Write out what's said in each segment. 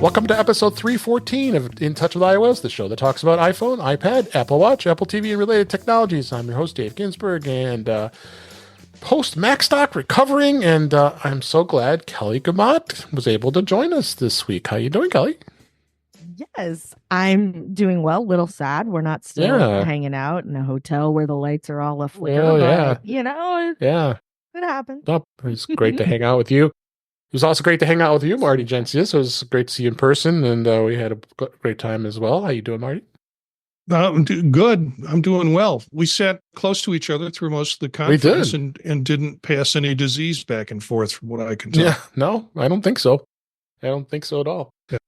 Welcome to episode 314 of In Touch with iOS, the show that talks about iPhone, iPad, Apple Watch, Apple TV, and related technologies. I'm your host, Dave Ginsburg, and host Macstock recovering, and I'm so glad Kelly Guimont was able to join us this week. How you doing, Kelly? Yes, I'm doing well. Little sad we're not still hanging out in a hotel where the lights are all aflare. Oh, but, it happens. Oh, it was great to hang out with you. It was also great to hang out with you, Marty Jencius. It was great to see you in person, and we had a great time as well. How you doing, Marty? I'm good. I'm doing well. We sat close to each other through most of the conference and didn't pass any disease back and forth from what I can tell. Yeah, no, I don't think so. I don't think so at all. Yeah.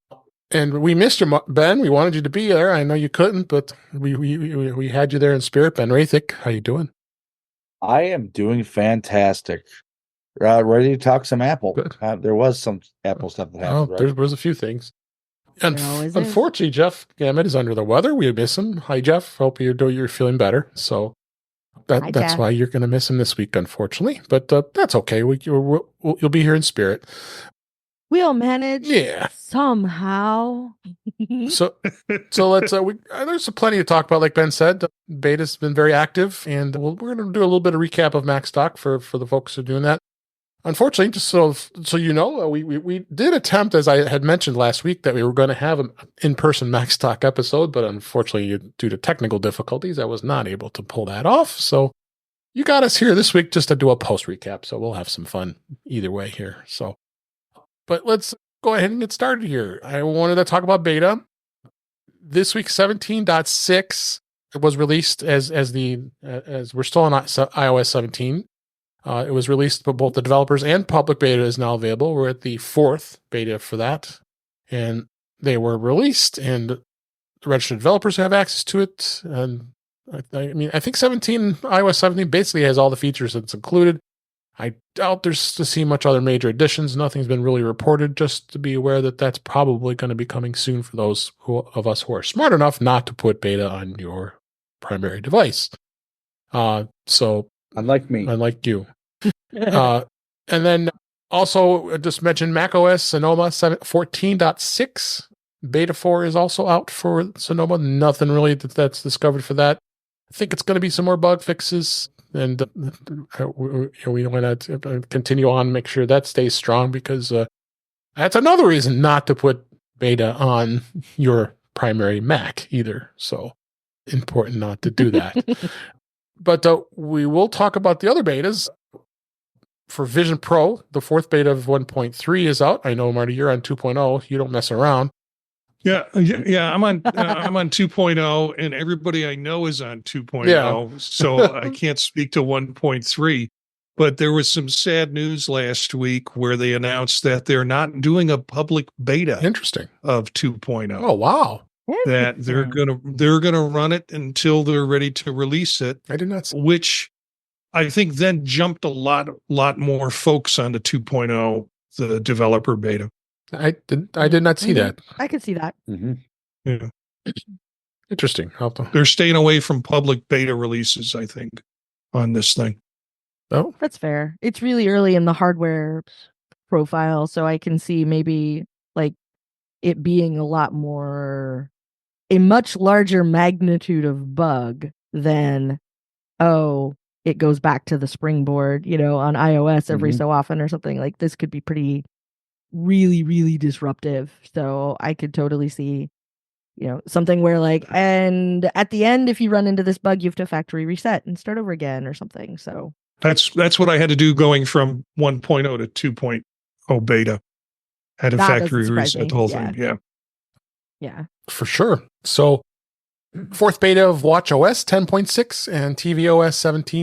And we missed you, Ben. We wanted you to be there. I know you couldn't, but we had you there in spirit. Ben Roethig, how you doing? I am doing fantastic. Ready to talk some Apple. There was some Apple stuff that happened. There was a few things. Unfortunately, Jeff Gamet is under the weather. We miss him. Hi, Jeff. Hope you're feeling better. So that's why you're going to miss him this week, unfortunately. But that's okay. You'll be here in spirit. We'll manage. Somehow. so let's. There's plenty to talk about. Like Ben said, beta's been very active, and we're going to do a little bit of recap of Macstock for the folks who are doing that. Unfortunately, just so you know, we did attempt, as I had mentioned last week, that we were going to have an in-person Macstock episode, but unfortunately, due to technical difficulties, I was not able to pull that off. So you got us here this week just to do a post recap. So we'll have some fun either way here. But let's go ahead and get started here. I wanted to talk about beta. This week, 17.6 was released as we're still on iOS 17. It was released by both the developers, and public beta is now available. We're at the 4th beta for that, and they were released, and the registered developers have access to it. And I think iOS 17 basically has all the features that's included. I doubt there's to see much other major additions. Nothing's been really reported. Just to be aware that that's probably going to be coming soon for those of us who are smart enough not to put beta on your primary device. So unlike me, unlike you. And then also just mentioned macOS Sonoma 14.6 beta 4 is also out for Sonoma. Nothing really that's discovered for that. I think it's going to be some more bug fixes, and we want to continue on, make sure that stays strong, because that's another reason not to put beta on your primary Mac either. So important not to do that. But we will talk about the other betas. For Vision Pro, the 4th beta of 1.3 is out. I know, Marty, you're on 2.0. You don't mess around. Yeah. I'm on 2.0, and everybody I know is on 2.0. Yeah. So I can't speak to 1.3. But there was some sad news last week where they announced that they're not doing a public beta. Interesting. Of 2.0. Oh, wow. That they're gonna run it until they're ready to release it. I did not see. Which I think then jumped a lot more folks onto 2.0, the developer beta. I did not see that. I could see that. Mm-hmm. Yeah. Interesting. They're staying away from public beta releases, I think, on this thing. Oh, that's fair. It's really early in the hardware profile, so I can see maybe like it being a much larger magnitude of bug than, it goes back to the springboard, on iOS every so often or something. Like this could be pretty, really, really disruptive. So I could totally see, something where and at the end, if you run into this bug, you have to factory reset and start over again or something. So that's what I had to do going from 1.0 to 2.0 beta. Had to factory reset the whole thing. Yeah. For sure. So 4th beta of watchOS 10.6 and tvOS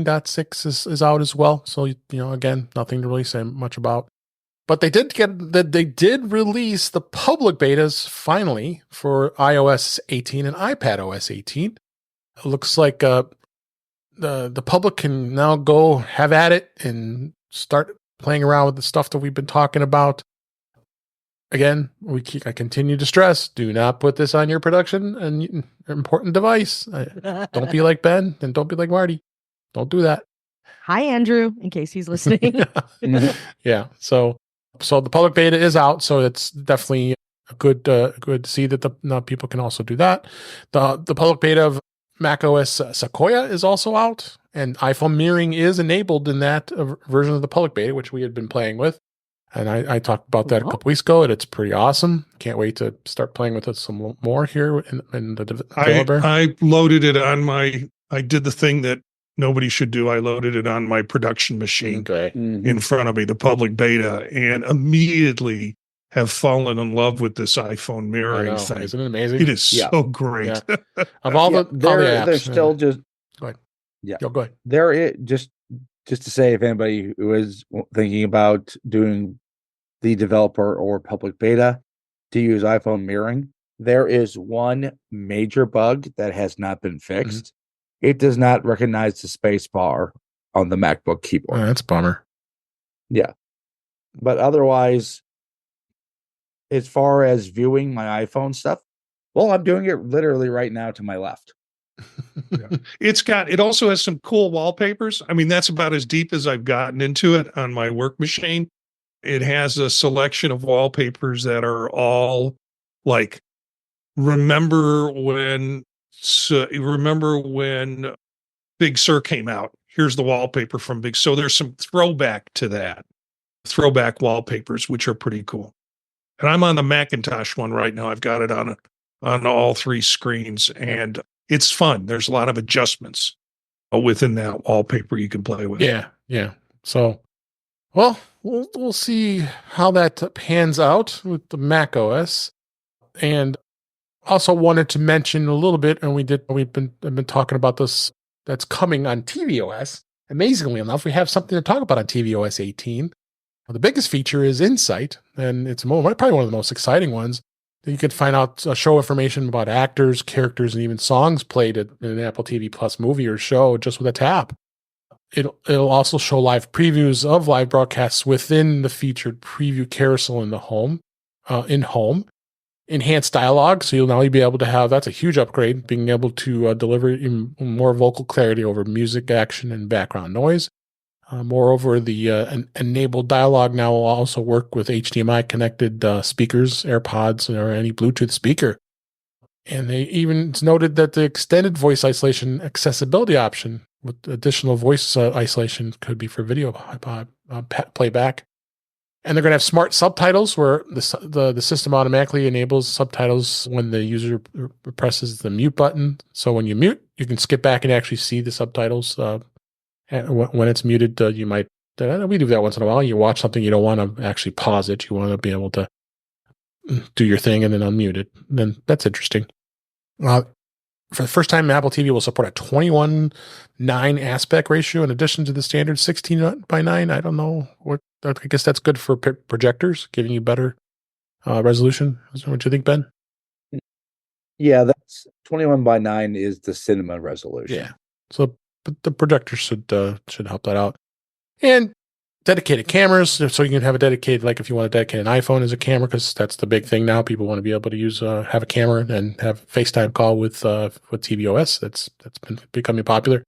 17.6 is out as well. So, again, nothing to really say much about. But they did release the public betas finally for iOS 18 and iPadOS 18. It looks like the public can now go have at it and start playing around with the stuff that we've been talking about. Again, I continue to stress, do not put this on your production and important device. Don't be like Ben, and don't be like Marty. Don't do that. Hi, Andrew, in case he's listening. Yeah. So the public beta is out, so it's definitely good to see that now people can also do that. The public beta of macOS Sequoia is also out, and iPhone mirroring is enabled in that version of the public beta, which we had been playing with. And I talked about that a couple weeks ago, and it's pretty awesome. Can't wait to start playing with it some more here in the developer. I loaded it on I did the thing that nobody should do. I loaded it on my production machine in front of me, the public beta, and immediately have fallen in love with this iPhone mirroring thing. Isn't it amazing? It is so great. Yeah. Of all the apps, they're still just go ahead. Yeah, go ahead. There is just to say, if anybody who is thinking about doing the developer or public beta to use iPhone mirroring, there is one major bug that has not been fixed. It does not recognize the space bar on the MacBook keyboard. That's a bummer. Yeah. But otherwise, as far as viewing my iPhone stuff, well, I'm doing it literally right now to my left. It also has some cool wallpapers. I mean, that's about as deep as I've gotten into it on my work machine. It has a selection of wallpapers that are all like, remember when Big Sur came out? Here's the wallpaper from Big. So there's some throwback to that, throwback wallpapers, which are pretty cool. And I'm on the Macintosh one right now. I've got it on all three screens, and it's fun. There's a lot of adjustments within that wallpaper you can play with. Yeah. So, well, we'll see how that pans out with the macOS. And also wanted to mention a little bit, and I've been talking about this, that's coming on tvOS. Amazingly enough, we have something to talk about on tvOS 18. The biggest feature is Insight, and it's probably one of the most exciting ones. You can find out show information about actors, characters, and even songs played in an Apple TV Plus movie or show just with a tap. It'll also show live previews of live broadcasts within the featured preview carousel in the home, enhanced dialogue. So you'll now be able to have, that's a huge upgrade, being able to deliver even more vocal clarity over music, action, and background noise. Moreover, the enabled dialogue now will also work with HDMI connected speakers, AirPods, or any Bluetooth speaker. And it's noted that the extended voice isolation accessibility option with additional voice isolation could be for video playback. And they're going to have smart subtitles where the system automatically enables subtitles when the user presses the mute button. So when you mute, you can skip back and actually see the subtitles. When it's muted, you might, we do that once in a while. You watch something, you don't want to actually pause it. You want to be able to do your thing and then unmute it. Then that's interesting. For the first time, Apple TV will support a 21:9 aspect ratio in addition to the standard 16:9. I don't know I guess that's good for projectors, giving you better resolution. Is that what you think, Ben? Yeah, that's 21:9 is the cinema resolution. Yeah. So but the projector should help that out. And dedicated cameras, so you can have a dedicated, like if you want to dedicate an iPhone as a camera, because that's the big thing now. People want to be able to use have a camera and have FaceTime call with tvOS. That's been becoming popular,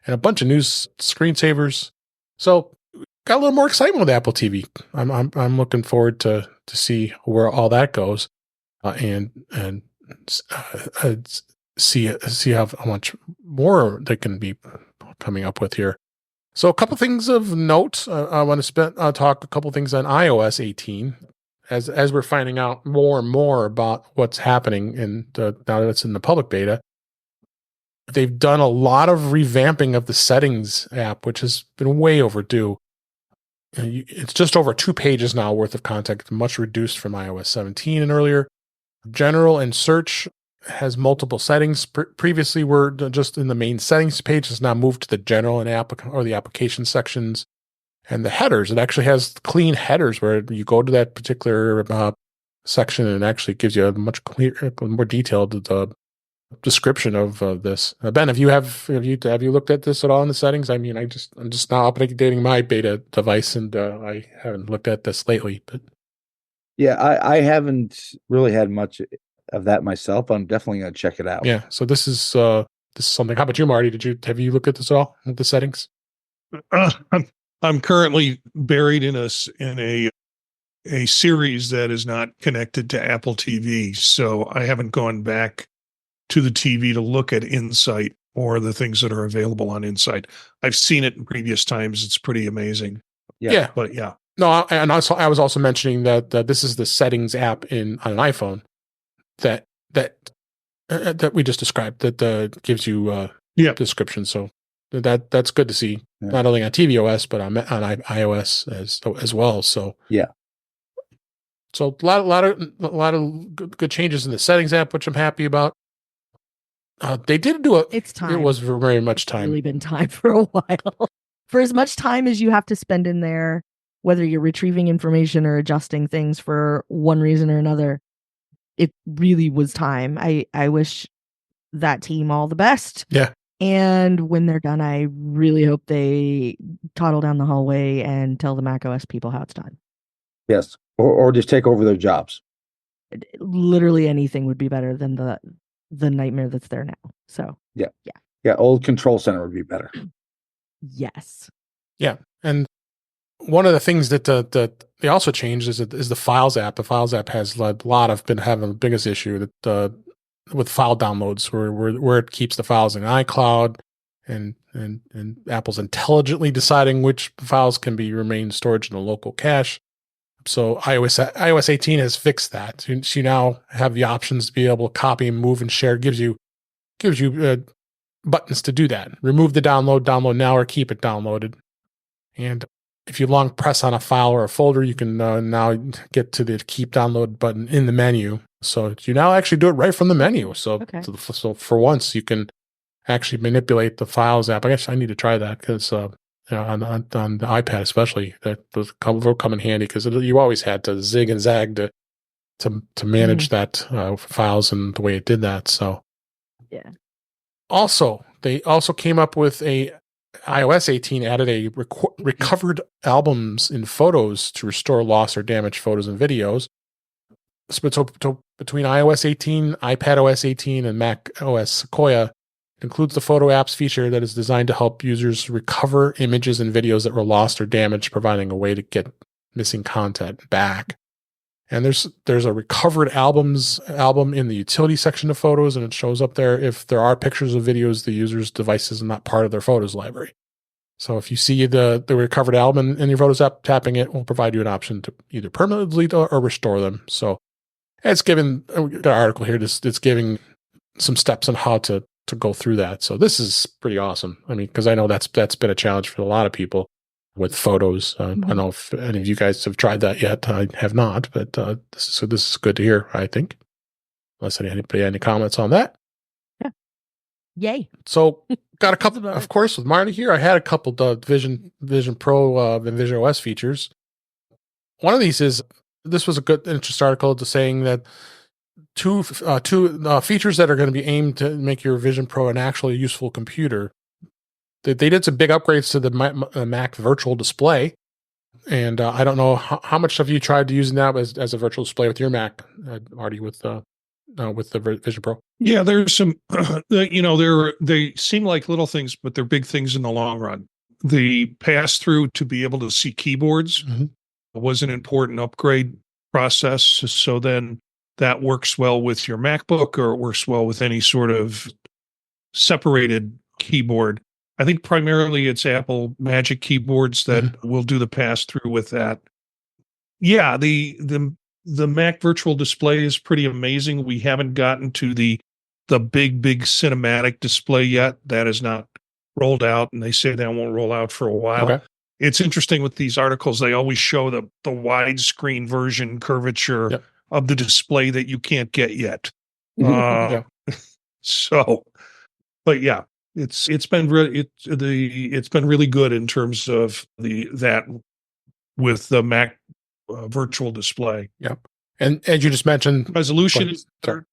and a bunch of new screensavers. So got a little more excitement with Apple TV. I'm looking forward to see where all that goes, and see how much more they can be coming up with here. So a couple things of note. I want to talk a couple things on iOS 18 as we're finding out more and more about what's happening now that it's in the public beta. They've done a lot of revamping of the settings app, which has been way overdue. It's just over 2 pages now worth of content, much reduced from iOS 17 and earlier. General and search has multiple settings. Previously, were just in the main settings page. Has now moved to the general and the application sections and the headers. It actually has clean headers where you go to that particular section and it actually gives you a much clearer, more detailed description of this. Ben, have you looked at this at all in the settings? I mean, I'm just now updating my beta device, and I haven't looked at this lately. But yeah, I haven't really had much of that myself. I'm definitely going to check it out. Yeah. So this is something. How about you, Marty? Have you looked at this at all? At the settings? I'm currently buried in a a series that is not connected to Apple TV. So I haven't gone back to the TV to look at Insight or the things that are available on Insight. I've seen it in previous times. It's pretty amazing. Yeah. But yeah. No, and also I was also mentioning that this is the settings app on an iPhone that we just described that gives you description. So that's good to see, not only on tvOS but on iOS as well. So so a lot of good changes in the settings app, which I'm happy about. They did do It's time. It was very much time. It's really been time for a while. For as much time as you have to spend in there, whether you're retrieving information or adjusting things for one reason or another, it really was time. I wish that team all the best. Yeah. And when they're done, I really hope they toddle down the hallway and tell the macOS people how it's done. Yes. Or just take over their jobs. Literally anything would be better than the nightmare that's there now. So yeah, old Control Center would be better. Yes. Yeah, and one of the things that they also changed is the Files app. The Files app has been having the biggest issue that with file downloads, where it keeps the files in iCloud, and Apple's intelligently deciding which files can remain stored in the local cache. So iOS 18 has fixed that. So you now have the options to be able to copy and move and share. Gives you buttons to do that. Remove the download now, or keep it downloaded. And if you long press on a file or a folder, you can now get to the keep download button in the menu. So you now actually do it right from the menu. So for once, you can actually manipulate the Files app. I guess I need to try that because on the iPad especially, that will come in handy, because you always had to zig and zag to manage that files and the way it did that. So Also, they also came up with iOS 18 added a recovered albums in photos to restore lost or damaged photos and videos. So between iOS 18, iPadOS 18, and macOS Sequoia, it includes the Photo Apps feature that is designed to help users recover images and videos that were lost or damaged, providing a way to get missing content back. And there's a recovered album in the utility section of Photos, and it shows up there if there are pictures of videos the user's device is not part of their Photos library. So if you see the recovered album in your Photos app, tapping it will provide you an option to either permanently delete or restore them. So it's given the article here. It's giving some steps on how to go through that. So this is pretty awesome. I mean, because I know that's been a challenge for a lot of people with Photos. I don't know if any of you guys have tried that yet. I have not, but this is good to hear, I think. Unless anybody had any comments on that. Yeah. Yay. So got a couple, of course, with Marty here, I had a couple Vision Pro and Vision OS features. One of these this was a good interest article to saying that two features that are going to be aimed to make your Vision Pro an actually useful computer. They did some big upgrades to the Mac Virtual Display, and I don't know how much have you tried to using that as a virtual display with your Mac, Marty, with the Vision Pro. Yeah, there's some, they seem like little things, but they're big things in the long run. The pass through to be able to see keyboards was an important upgrade process. So then that works well with your MacBook, or it works well with any sort of separated keyboard. I think primarily it's Apple Magic keyboards that will do the pass through with that. Yeah, the Mac Virtual Display is pretty amazing. We haven't gotten to the big cinematic display yet. That is not rolled out, and they say that won't roll out for a while. Okay. It's interesting with these articles, they always show the widescreen version curvature of the display that you can't get yet. So, but yeah, it's been really good in terms of that with the Mac Virtual Display. Yep. And as you just mentioned, resolution is better.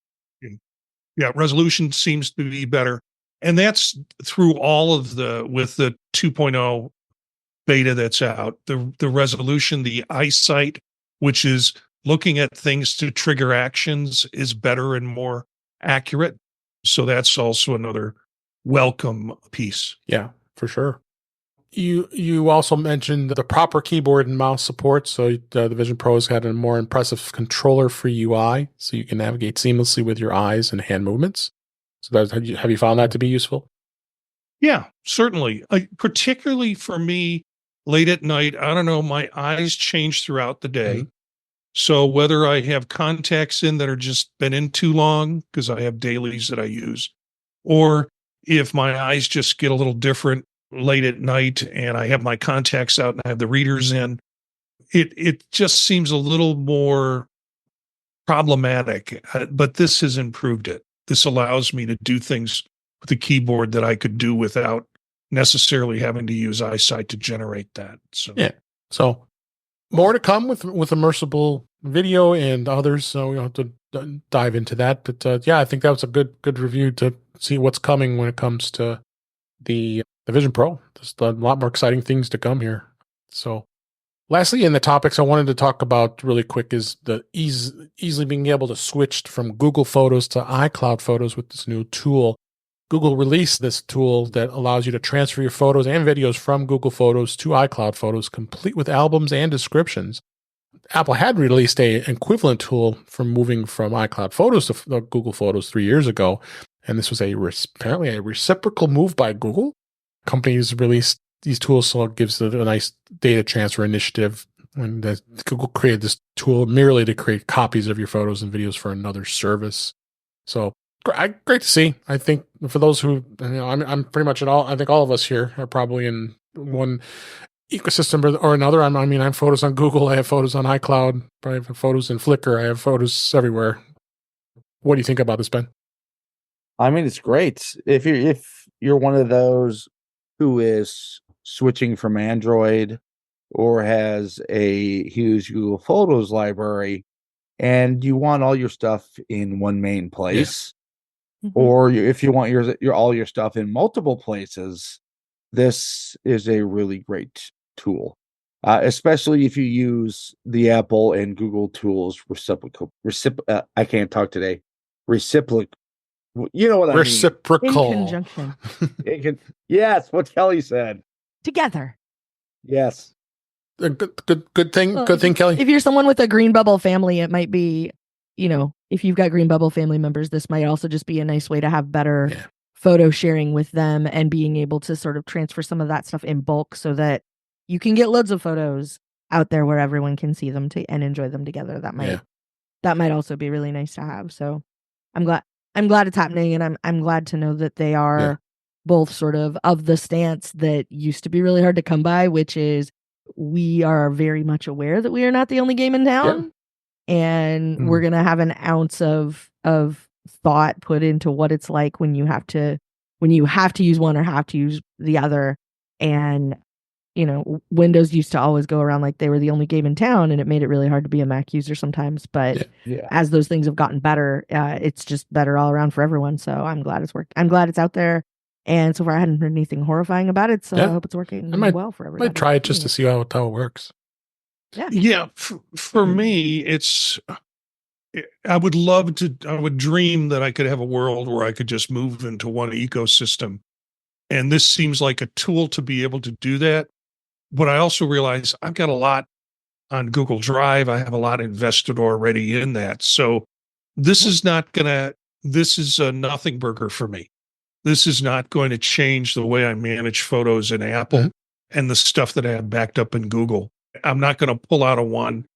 Yeah, resolution seems to be better. And that's through all of with the 2.0 beta that's out. The resolution, the eyesight, which is looking at things to trigger actions, is better and more accurate. So that's also another welcome piece. Yeah, for sure. you also mentioned the proper keyboard and mouse support. So the Vision Pro has had a more impressive controller-free UI, so you can navigate seamlessly with your eyes and hand movements. So have you found that to be useful? Yeah, certainly. Particularly for me, late at night, I don't know, my eyes change throughout the day. Mm-hmm. So whether I have contacts in that are just been in too long, because I have dailies that I use, or if my eyes just get a little different late at night and I have my contacts out and I have the readers in, it just seems a little more problematic. But this has improved it. This allows me to do things with the keyboard that I could do without necessarily having to use eyesight to generate that. So yeah. So more to come with immersible video and others. So we don't have to dive into that. But yeah, I think that was a good review to see what's coming when it comes to the Vision Pro. There's a lot more exciting things to come here. So lastly, in the topics I wanted to talk about really quick is the easily being able to switch from Google Photos to iCloud Photos with this new tool. Google released this tool that allows you to transfer your photos and videos from Google Photos to iCloud Photos, complete with albums and descriptions. Apple had released an equivalent tool for moving from iCloud Photos to Google Photos 3 years ago, and this was apparently a reciprocal move by Google. Companies released these tools, so it gives a nice data transfer initiative. And Google created this tool merely to create copies of your photos and videos for another service. So great to see. I think for those who, I'm pretty much in all. I think all of us here are probably in one ecosystem or another. I have photos on Google. I have photos on iCloud. I have photos in Flickr. I have photos everywhere. What do you think about this, Ben? I mean, it's great. If you're one of those who is switching from Android or has a huge Google Photos library and you want all your stuff in one main place, or if you want your all your stuff in multiple places, this is a really great tool. Especially if you use the Apple and Google tools I can't talk today. Reciprocal. You know what I mean? Reciprocal. In conjunction. Yes, what Kelly said. Together. Yes. Good thing. Well, good thing, Kelly. If you're someone with a Green Bubble family, it might be, if you've got Green Bubble family members, this might also just be a nice way to have better photo sharing with them and being able to sort of transfer some of that stuff in bulk so that you can get loads of photos out there where everyone can see them and enjoy them together. That might also be really nice to have. So I'm glad it's happening, and I'm glad to know that they are both sort of the stance that used to be really hard to come by, which is we are very much aware that we are not the only game in town, and we're gonna have an ounce of thought put into what it's like when you have to use one or have to use the other. And Windows used to always go around like they were the only game in town, and it made it really hard to be a Mac user sometimes. But as those things have gotten better, it's just better all around for everyone. So I'm glad it's worked. I'm glad it's out there. And so far, I hadn't heard anything horrifying about it. So I hope it's working well for everybody. I might try it just to see how it works. Yeah. For me, I would dream that I could have a world where I could just move into one ecosystem. And this seems like a tool to be able to do that. But I also realize I've got a lot on Google Drive. I have a lot invested already in that. So this is a nothing burger for me. This is not going to change the way I manage photos in Apple and the stuff that I have backed up in Google. I'm not going to pull out of one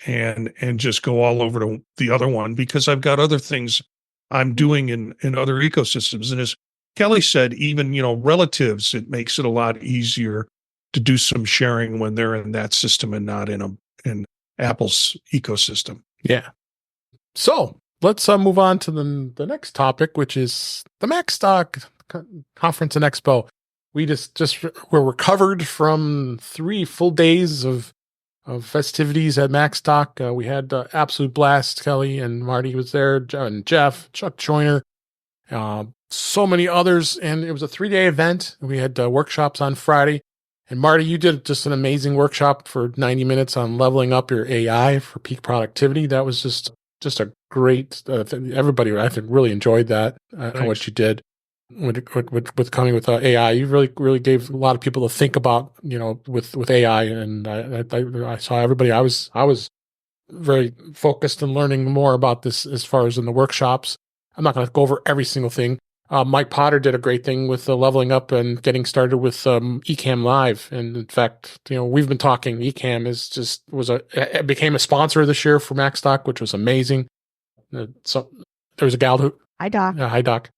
and just go all over to the other one because I've got other things I'm doing in other ecosystems. And as Kelly said, even, relatives, it makes it a lot easier to do some sharing when they're in that system and not in Apple's ecosystem. Yeah. So let's move on to the next topic, which is the Macstock conference and expo. We we're recovered from 3 full days of festivities at Macstock. We had absolute blast. Kelly and Marty was there, and Jeff, Chuck Joyner, so many others, and it was a 3-day event. We had workshops on Friday, and Marty, you did just an amazing workshop for 90 minutes on leveling up your AI for peak productivity. That was just a great thing. Everybody, I think, really enjoyed that, what you did. with coming with AI. You really gave a lot of people to think about, with AI, and I saw everybody. I was very focused and learning more about this as far as in the workshops. I'm not going to go over every single thing. Mike Potter did a great thing with leveling up and getting started with Ecamm Live. And in fact, we've been talking. Ecamm it became a sponsor this year for Macstock, which was amazing. So there was a gal who, Hi, Doc. hi Doc,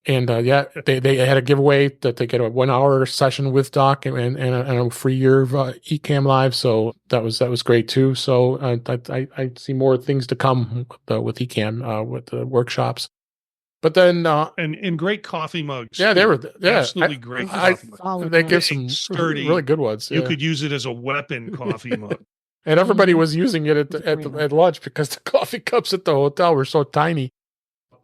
and they had a giveaway that they get a 1 hour session with Doc and a free year of Ecamm Live. So that was great too. So I see more things to come with Ecamm with the workshops. But then and great coffee mugs. Yeah, they were absolutely great coffee mugs. They give some sturdy, really good ones. You could use it as a weapon coffee mug. And everybody was using it at lunch because the coffee cups at the hotel were so tiny.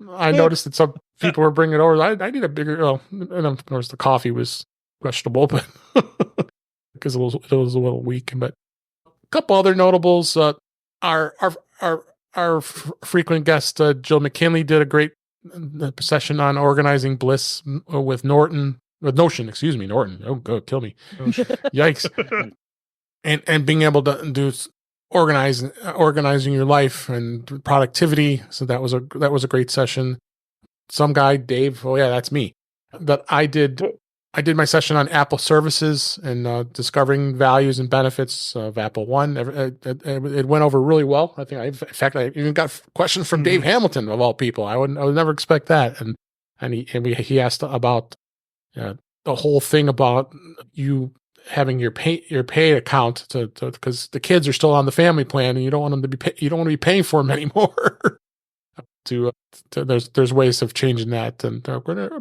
I noticed that some people were bringing it over. I need a bigger. And of course the coffee was questionable, but because it was a little weak. But a couple other notables. Our frequent guest Jill McKinley did a great session on organizing bliss with Notion. Norton. Oh, God, kill me! Yikes! and being able to do organizing your life and productivity. So that was a great session. Some guy, Dave. Oh yeah, that's me. But I did my session on Apple services and discovering values and benefits of Apple One. It went over really well. I think in fact I even got questions from Dave Hamilton of all people. I would never expect that. And he asked about the whole thing about you having your pay account because the kids are still on the family plan and you don't want them to be you don't want to be paying for them anymore. There's ways of changing that, and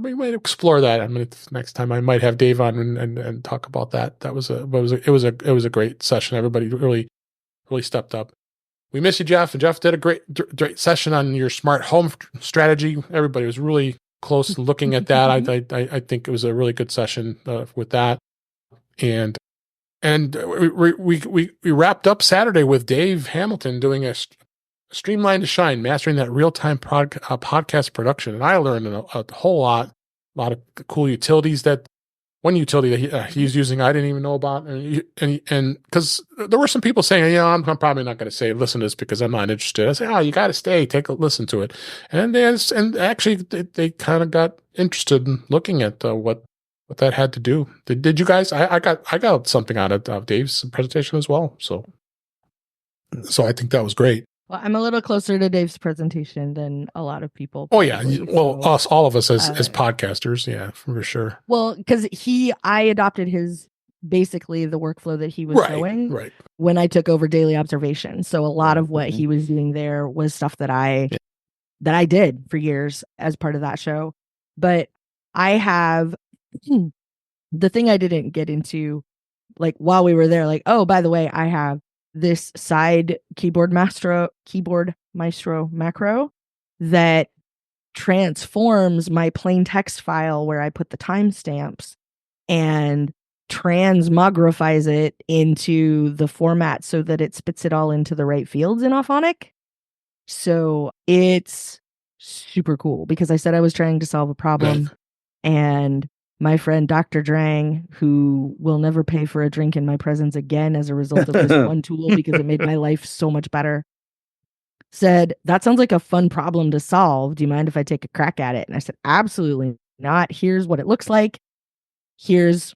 we might explore that. I mean, next time I might have Dave on and talk about that. It was a great session. Everybody really stepped up. We miss you, Jeff. And Jeff did a great session on your smart home strategy. Everybody was really close to looking at that. I think it was a really good session with that. And we wrapped up Saturday with Dave Hamilton doing a Streamline to Shine, mastering that real-time podcast production. And I learned a whole lot of cool utilities. That one utility that he's using I didn't even know about, and because there were some people saying, I'm probably not going to listen to this because I'm not interested. I say, you got to stay, take a listen to it, and actually they kind of got interested in looking at what that had to do. Did you guys? I got something out of Dave's presentation as well. So I think that was great. Well, I'm a little closer to Dave's presentation than a lot of people. Oh yeah, all of us as podcasters, yeah, for sure. Well, because I adopted basically the workflow that he was showing when I took over daily observation. So a lot of what he was doing there was stuff that I did for years as part of that show. But I have the thing I didn't get into, like while we were there, like, oh, by the way, I have this side keyboard maestro macro that transforms my plain text file where I put the timestamps and transmogrifies it into the format so that it spits it all into the right fields in Auphonic. So it's super cool because I said I was trying to solve a problem, and my friend Dr. Drang, who will never pay for a drink in my presence again as a result of this one tool because it made my life so much better, said, that sounds like a fun problem to solve. Do you mind if I take a crack at it? And I said, absolutely not. Here's what it looks like. Here's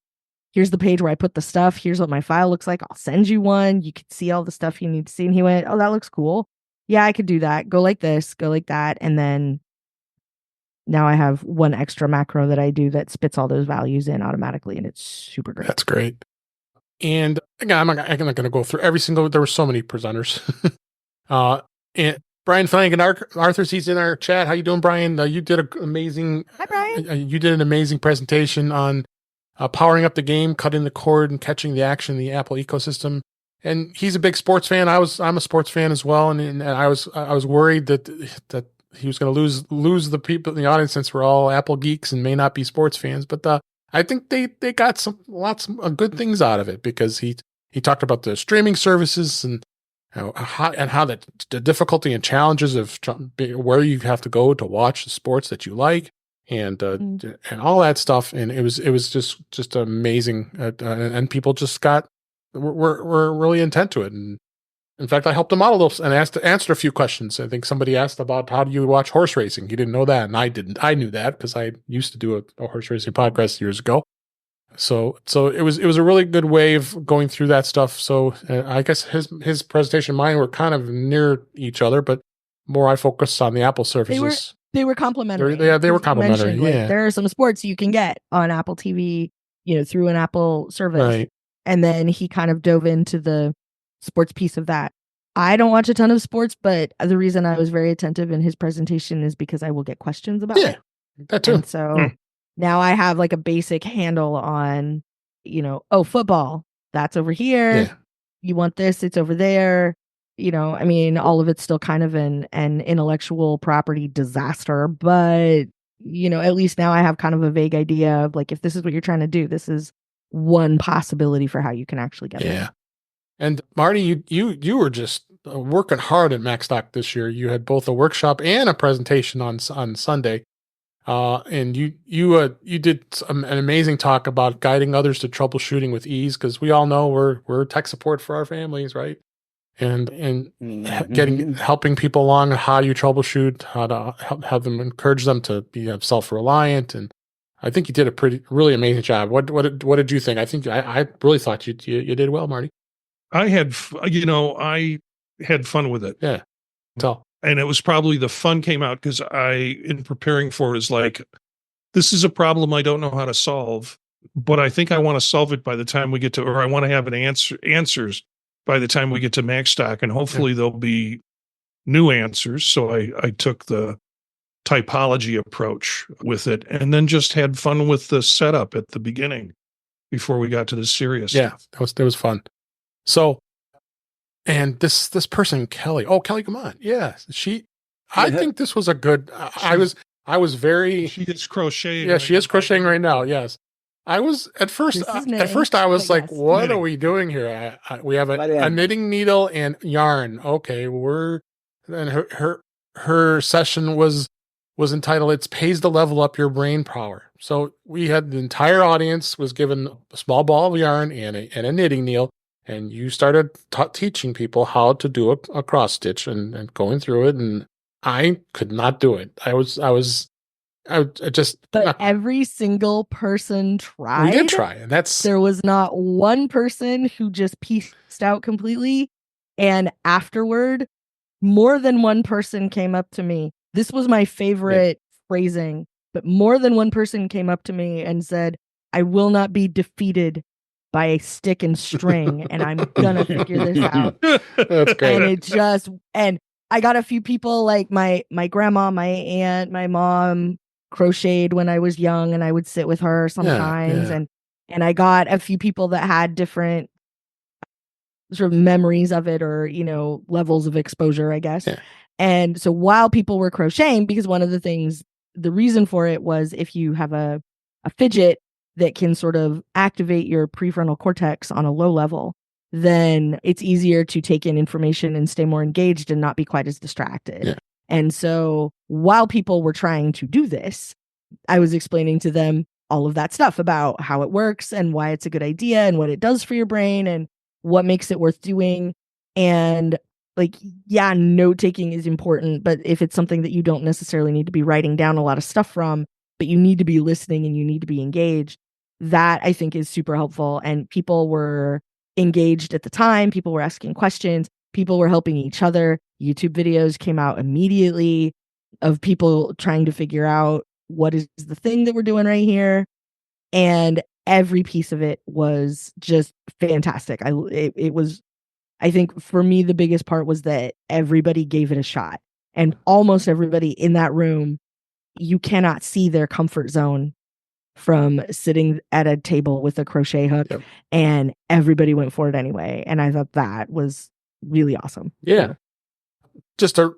the page where I put the stuff. Here's what my file looks like. I'll send you one. You can see all the stuff you need to see. And he went, oh, that looks cool. Yeah, I could do that. Go like this, go like that. And then now I have one extra macro that I do that spits all those values in automatically, and it's super great. That's great. And again, I'm not going to go through every single. There were so many presenters. And Brian Flanagan, Arthur's, he's in our chat. How you doing, Brian? You did an amazing. Hi, Brian. You did an amazing presentation on powering up the game, cutting the cord, and catching the action in the Apple ecosystem. And he's a big sports fan. I'm a sports fan as well, and I was worried that he was going to lose the people in the audience since we're all Apple geeks and may not be sports fans. But I think they got lots of good things out of it because he talked about the streaming services and how the difficulty and challenges of where you have to go to watch the sports that you like. and all that stuff. And it was just amazing. And people just were really intent to it. And in fact, I helped him out a little and answered a few questions. I think somebody asked about how do you watch horse racing? He didn't know that, and I didn't. I knew that because I used to do a horse racing podcast years ago. So it was a really good way of going through that stuff. So I guess his presentation and mine were kind of near each other, but more I focused on the Apple surfaces. They were complementary. They were complementary. Like, there are some sports you can get on Apple TV, through an Apple service. Right. And then he kind of dove into the sports piece of that. I don't watch a ton of sports, but the reason I was very attentive in his presentation is because I will get questions about it. That too. And so now I have like a basic handle on, football, that's over here. Yeah. You want this, it's over there. All of it's still kind of an intellectual property disaster, but at least now I have kind of a vague idea of like, if this is what you're trying to do, this is one possibility for how you can actually get there. And Marty, you were just working hard at Macstock this year. You had both a workshop and a presentation on Sunday. And you did an amazing talk about guiding others to troubleshooting with ease, because we all know we're tech support for our families, right? And helping people along how you troubleshoot, how to have them, encourage them to be self-reliant. And I think you did a really amazing job. What did you think? I think I really thought you did well, Marty. I had fun with it. Yeah. And it was probably the fun came out because in preparing for it, is like, this is a problem I don't know how to solve, but I think I want to solve it by the time we get to, or I want to have answers by the time we get to Macstock, and hopefully there'll be new answers. So I took the typology approach with it, and then just had fun with the setup at the beginning before we got to the serious stuff. That was fun. So, and this person, Kelly Guimont. Yeah. I think this was a good, I was very. She is crocheting. Yeah, she is crocheting right now. Yes. I was at first I was like, what are we doing here? We have a knitting needle and yarn. Okay. And her session was entitled, "It Pays to Level Up Your Brain Power." So we had the entire audience was given a small ball of yarn and a knitting needle. And you started teaching people how to do a cross stitch and going through it. And I could not do it. But every single person tried. We did try. And there was not one person who just pieced out completely. And afterward, more than one person came up to me. This was my favorite phrasing, but more than one person came up to me and said, "I will not be defeated by a stick and string, and I'm gonna figure this out." That's great. And I got a few people, like my grandma, my aunt, my mom crocheted when I was young, and I would sit with her sometimes. And I got a few people that had different sort of memories of it, or levels of exposure, I guess. And so while people were crocheting, because one of the reason for it was, if you have a fidget that can sort of activate your prefrontal cortex on a low level, then it's easier to take in information and stay more engaged and not be quite as distracted. Yeah. And so while people were trying to do this, I was explaining to them all of that stuff about how it works and why it's a good idea and what it does for your brain and what makes it worth doing. And note taking is important, but if it's something that you don't necessarily need to be writing down a lot of stuff from, but you need to be listening and you need to be engaged, that I think is super helpful. And people were engaged at the time. People were asking questions. People were helping each other. YouTube videos came out immediately of people trying to figure out what is the thing that we're doing right here. And every piece of it was just fantastic. I think for me, the biggest part was that everybody gave it a shot. And almost everybody in that room, you cannot see their comfort zone from sitting at a table with a crochet hook. Yep. And everybody went for it anyway. And I thought that was really awesome. Yeah. Just to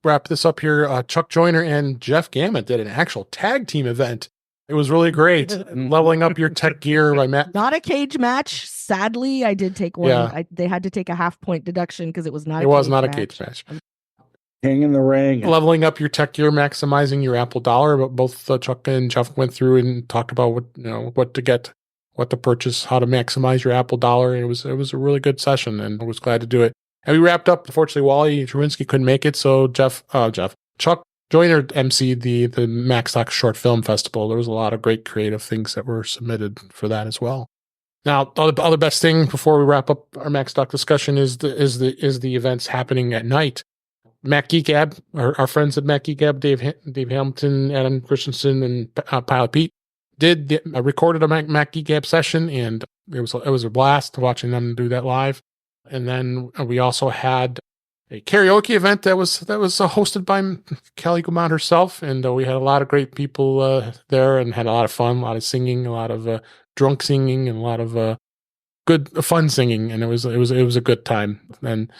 wrap this up here, Chuck Joyner and Jeff Gammon did an actual tag team event. It was really great. Leveling up your tech gear by Matt. Not a cage match. Sadly, I did take one. Yeah. They had to take a 0.5 point deduction because it was not. It was not a cage match. King in the ring. Leveling up your tech gear, maximizing your Apple dollar. But both Chuck and Jeff went through and talked about what to get, what to purchase, how to maximize your Apple dollar. And it was a really good session, and I was glad to do it. And we wrapped up. Unfortunately, Wally Trubinsky couldn't make it, so Chuck Joyner emceed the Macstock Short Film Festival. There was a lot of great creative things that were submitted for that as well. Now, the other best thing before we wrap up our Macstock discussion is the events happening at night. Mac Geek Gab, our friends at Mac Geek Gab, Dave Hamilton, Adam Christensen, and Pilot Pete recorded a Mac Geek Gab session, and it was a blast watching them do that live. And then we also had a karaoke event that was hosted by Kelly Guimont herself, and we had a lot of great people there, and had a lot of fun, a lot of singing, a lot of drunk singing, and a lot of good fun singing, and it was a good time. And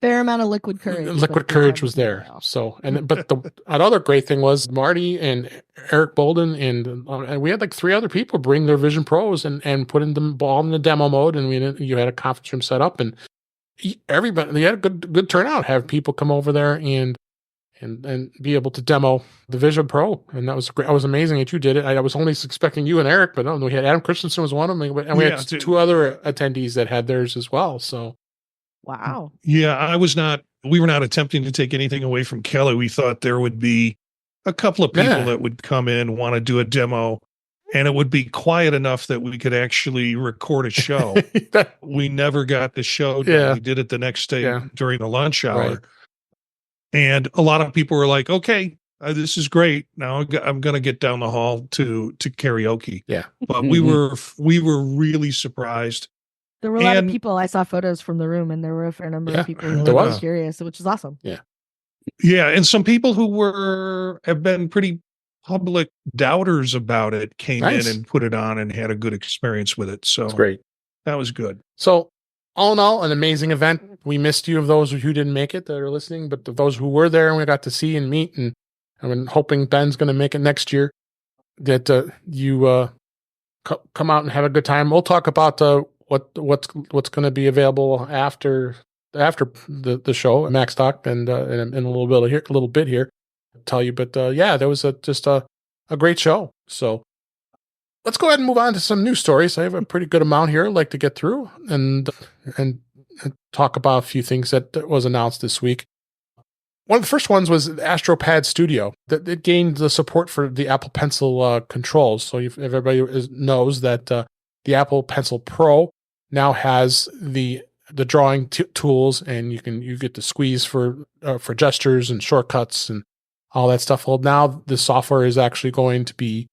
fair amount of liquid courage. Liquid courage was there. So, but another great thing was Marty and Eric Bolden and we had like 3 other people bring their Vision Pros and put them all in the demo mode, and you had a conference room set up, and everybody, they had a good turnout. Have people come over there and be able to demo the Vision Pro, and that was great. It was amazing that you did it. I was only expecting you and Eric, but no, we had Adam Christensen was one of them, and we had 2 other attendees that had theirs as well. So. Wow. Yeah, we were not attempting to take anything away from Kelly. We thought there would be a couple of people that would come in, want to do a demo, and it would be quiet enough that we could actually record a show. We never got the show done. Yeah. We did it the next day during the lunch hour. Right. And a lot of people were like, okay, this is great. Now I'm going to get down the hall to karaoke. Yeah. But we were really surprised. There were a lot of people. I saw photos from the room, and there were a fair number of people who were curious, which is awesome. Yeah. Yeah. And some people who have been pretty public doubters about it came in and put it on and had a good experience with it. So that's great. That was good. So all in all, an amazing event. We missed you of those who didn't make it that are listening, but those who were there and we got to see and meet, and I'm hoping Ben's going to make it next year, that you come out and have a good time. We'll talk about what's going to be available after the show at Macstock and in a little bit here, I'll tell you. But there was just a great show. So let's go ahead and move on to some news stories. I have a pretty good amount here I'd like to get through and talk about a few things that was announced this week. One of the first ones was AstroPad Studio. That it gained the support for the Apple Pencil controls. So everybody knows that the Apple Pencil Pro now has the drawing tools, and you get to squeeze for gestures and shortcuts and all that stuff. Well, now the software is actually going to be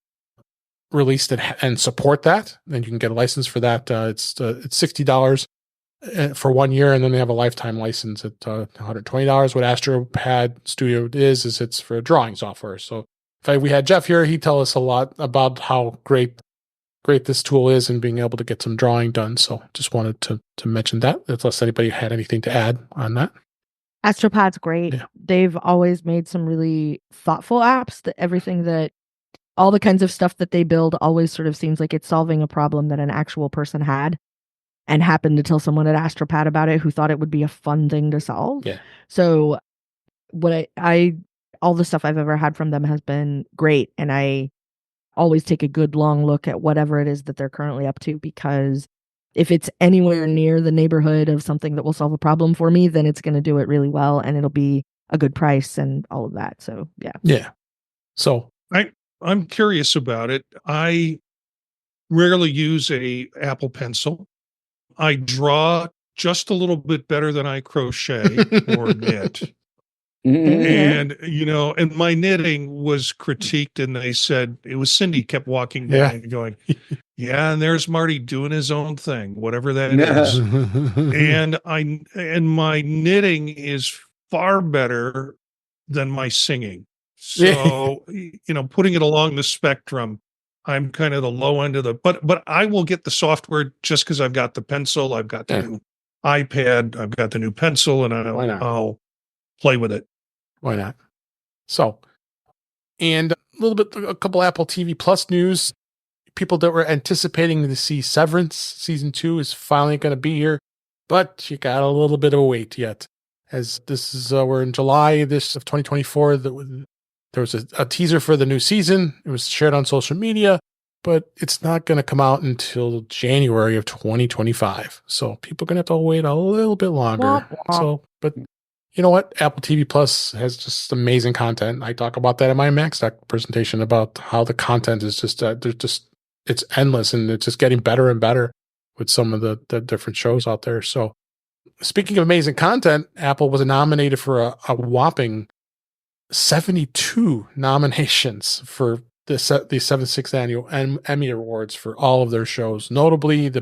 released and support that, and you can get a license for that. It's $60 for 1 year, and then they have a lifetime license at $120. What AstroPad Studio is it's for drawing software. So if we had Jeff here, he'd tell us a lot about how great this tool is and being able to get some drawing done. So just wanted to mention that, unless anybody had anything to add on that. AstroPad's great. Yeah. They've always made some really thoughtful apps. All the kinds of stuff that they build always sort of seems like it's solving a problem that an actual person had and happened to tell someone at AstroPad about it who thought it would be a fun thing to solve. Yeah. So what all the stuff I've ever had from them has been great, and I always take a good long look at whatever it is that they're currently up to, because if it's anywhere near the neighborhood of something that will solve a problem for me, then it's going to do it really well, and it'll be a good price and all of that. So yeah. So I'm curious about it. I rarely use a Apple Pencil. I draw just a little bit better than I crochet or knit. And, and my knitting was critiqued, and they said, it was Cindy kept walking by and going, and there's Marty doing his own thing, whatever that is. And my knitting is far better than my singing. So, putting it along the spectrum, I'm kind of the low end of but I will get the software just because I've got the pencil, I've got the new iPad, I've got the new pencil, and I'll play with it. Why not? So, and a couple Apple TV Plus news. People that were anticipating to see Severance season 2 is finally going to be here, but you got a little bit of a wait yet. as this is we're in July this of 2024. There was a teaser for the new season. It was shared on social media, but it's not going to come out until January of 2025. So people are going to have to wait a little bit longer. Womp womp. So, but you know what? Apple TV Plus has just amazing content. I talk about that in my Macstock presentation about how the content is just, it's endless and it's just getting better and better with some of the different shows out there. So speaking of amazing content, Apple was nominated for a whopping 72 nominations for the 76th annual Emmy Awards for all of their shows. Notably, their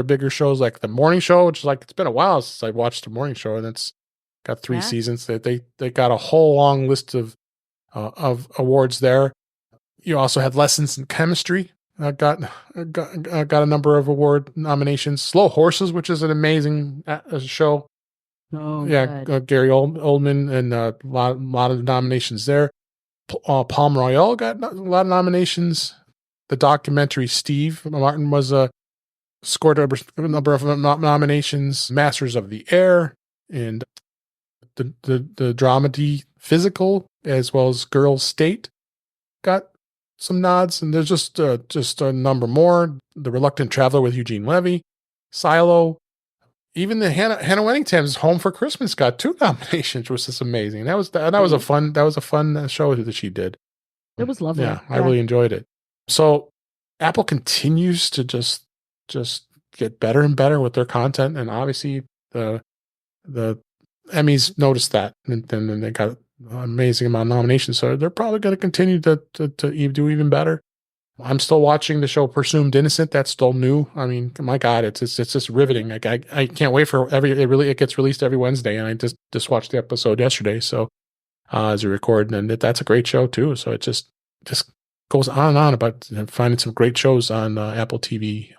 bigger shows like the morning show, which is like, it's been a while since I watched the morning show, and it's got 3 seasons. They got a whole long list of awards there. You also had Lessons in Chemistry. Got a number of award nominations. Slow Horses, which is an amazing show. Oh, yeah, Gary Oldman, and a lot of nominations there. Palm Royale got a lot of nominations. The documentary Steve Martin was scored a number of nominations. Masters of the Air and the dramedy Physical, as well as Girls State, got some nods, and there's just a number more. The Reluctant Traveler with Eugene Levy, Silo, even the Hannah Wennington's Home for Christmas got 2 nominations, which is amazing. That was a fun show that she did. It was lovely. Yeah, I really enjoyed it. So Apple continues to just get better and better with their content, and obviously the Emmys noticed that, and then they got an amazing amount of nominations. So they're probably going to continue to do even better. I'm still watching the show Presumed Innocent. That's still new. I mean, my God, it's just riveting. Like I can't wait for it gets released every Wednesday, and I just watched the episode yesterday. So as we record, and that's a great show too. So it just goes on and on about finding some great shows on Apple TV.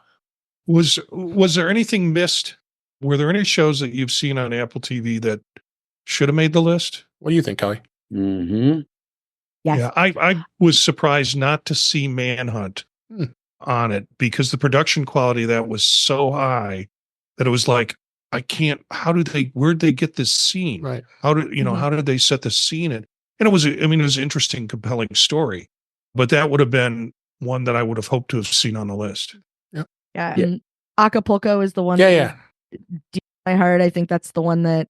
Was there anything missed? Were there any shows that you've seen on Apple TV that should have made the list? What do you think, Kelly? Mm-hmm. Yes. Yeah, I was surprised not to see Manhunt on it, because the production quality of that was so high that it was like, where'd they get this scene? Right. How did they set the scene? And it was an interesting, compelling story, but that would have been one that I would have hoped to have seen on the list. Yeah. And Acapulco is the one. Yeah. Deep in my heart. I think that's the one that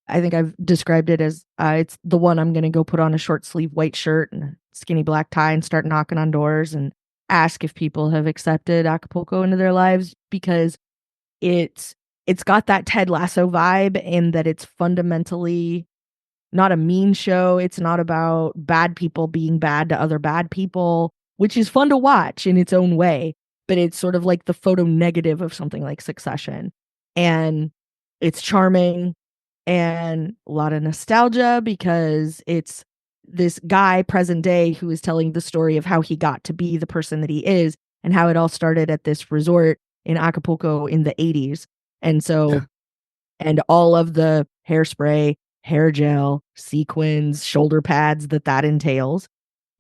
I think I've described it as it's the one I'm going to go put on a short sleeve white shirt and a skinny black tie and start knocking on doors and ask if people have accepted Acapulco into their lives, because it's got that Ted Lasso vibe in that it's fundamentally not a mean show. It's not about bad people being bad to other bad people, which is fun to watch in its own way, but it's sort of like the photo negative of something like Succession. And it's charming and a lot of nostalgia, because it's this guy present day who is telling the story of how he got to be the person that he is and how it all started at this resort in Acapulco in the 80s. And so, and all of the hairspray, hair gel, sequins, shoulder pads that entails.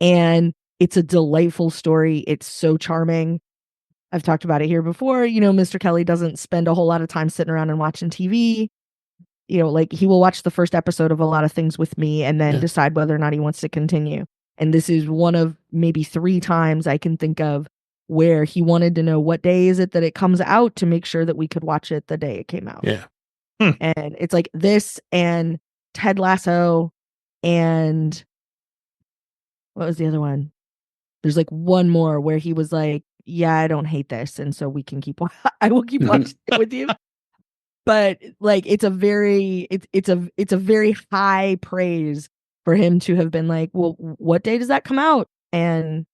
And it's a delightful story. It's so charming. I've talked about it here before. Mr. Kelly doesn't spend a whole lot of time sitting around and watching TV. Like he will watch the first episode of a lot of things with me and then decide whether or not he wants to continue. And this is one of maybe 3 times I can think of where he wanted to know what day is it that it comes out to make sure that we could watch it the day it came out. Yeah. And it's like this and Ted Lasso and what was the other one? There's like one more where he was like, yeah, I don't hate this. And so we can I will keep watching it with you. But like, it's a very high praise for him to have been like, well, what day does that come out? And,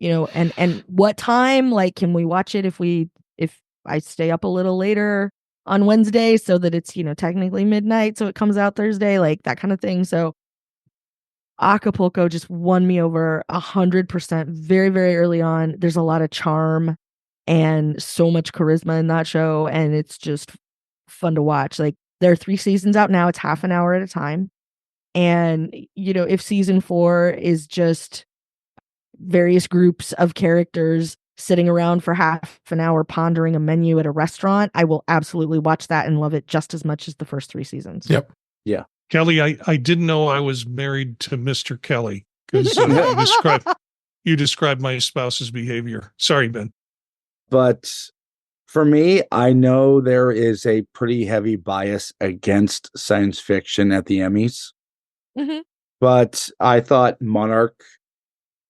and what time, like, can we watch it if I stay up a little later on Wednesday so that it's, technically midnight. So it comes out Thursday, like that kind of thing. So Acapulco just won me over 100% very, very early on. There's a lot of charm and so much charisma in that show. And it's just fun to watch. Like, there are 3 seasons out now. It's half an hour at a time. And, if season 4 is just various groups of characters sitting around for half an hour pondering a menu at a restaurant, I will absolutely watch that and love it just as much as the first 3 seasons. Yep. Kelly, I didn't know I was married to Mr. Kelly because you described my spouse's behavior. Sorry, Ben. But for me, I know there is a pretty heavy bias against science fiction at the Emmys, Mhm. but I thought Monarch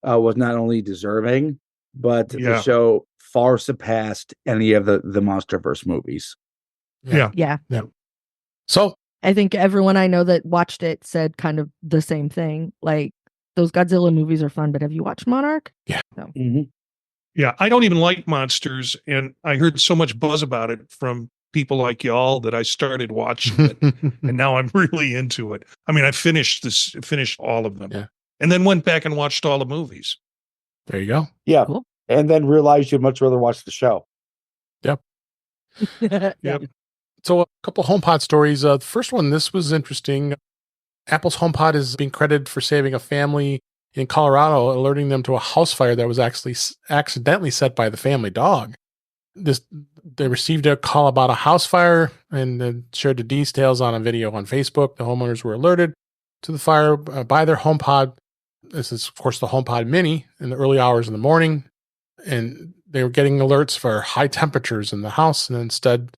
was not only deserving, but the show far surpassed any of the MonsterVerse movies. Yeah. So I think everyone I know that watched it said kind of the same thing. Like, those Godzilla movies are fun, but have you watched Monarch? Yeah. No. Yeah, I don't even like monsters, and I heard so much buzz about it from people like y'all that I started watching it, and now I'm really into it. I mean, I finished all of them, and then went back and watched all the movies. There you go. Yeah, Cool. and then realized you'd much rather watch the show. Yep. Yep. So a couple HomePod stories. The first one, this was interesting. Apple's HomePod is being credited for saving a family in Colorado, alerting them to a house fire that was actually accidentally set by the family dog. They received a call about a house fire and shared the details on a video on Facebook. The homeowners were alerted to the fire by their HomePod. This is, of course, the HomePod Mini in the early hours in the morning. And they were getting alerts for high temperatures in the house. And instead,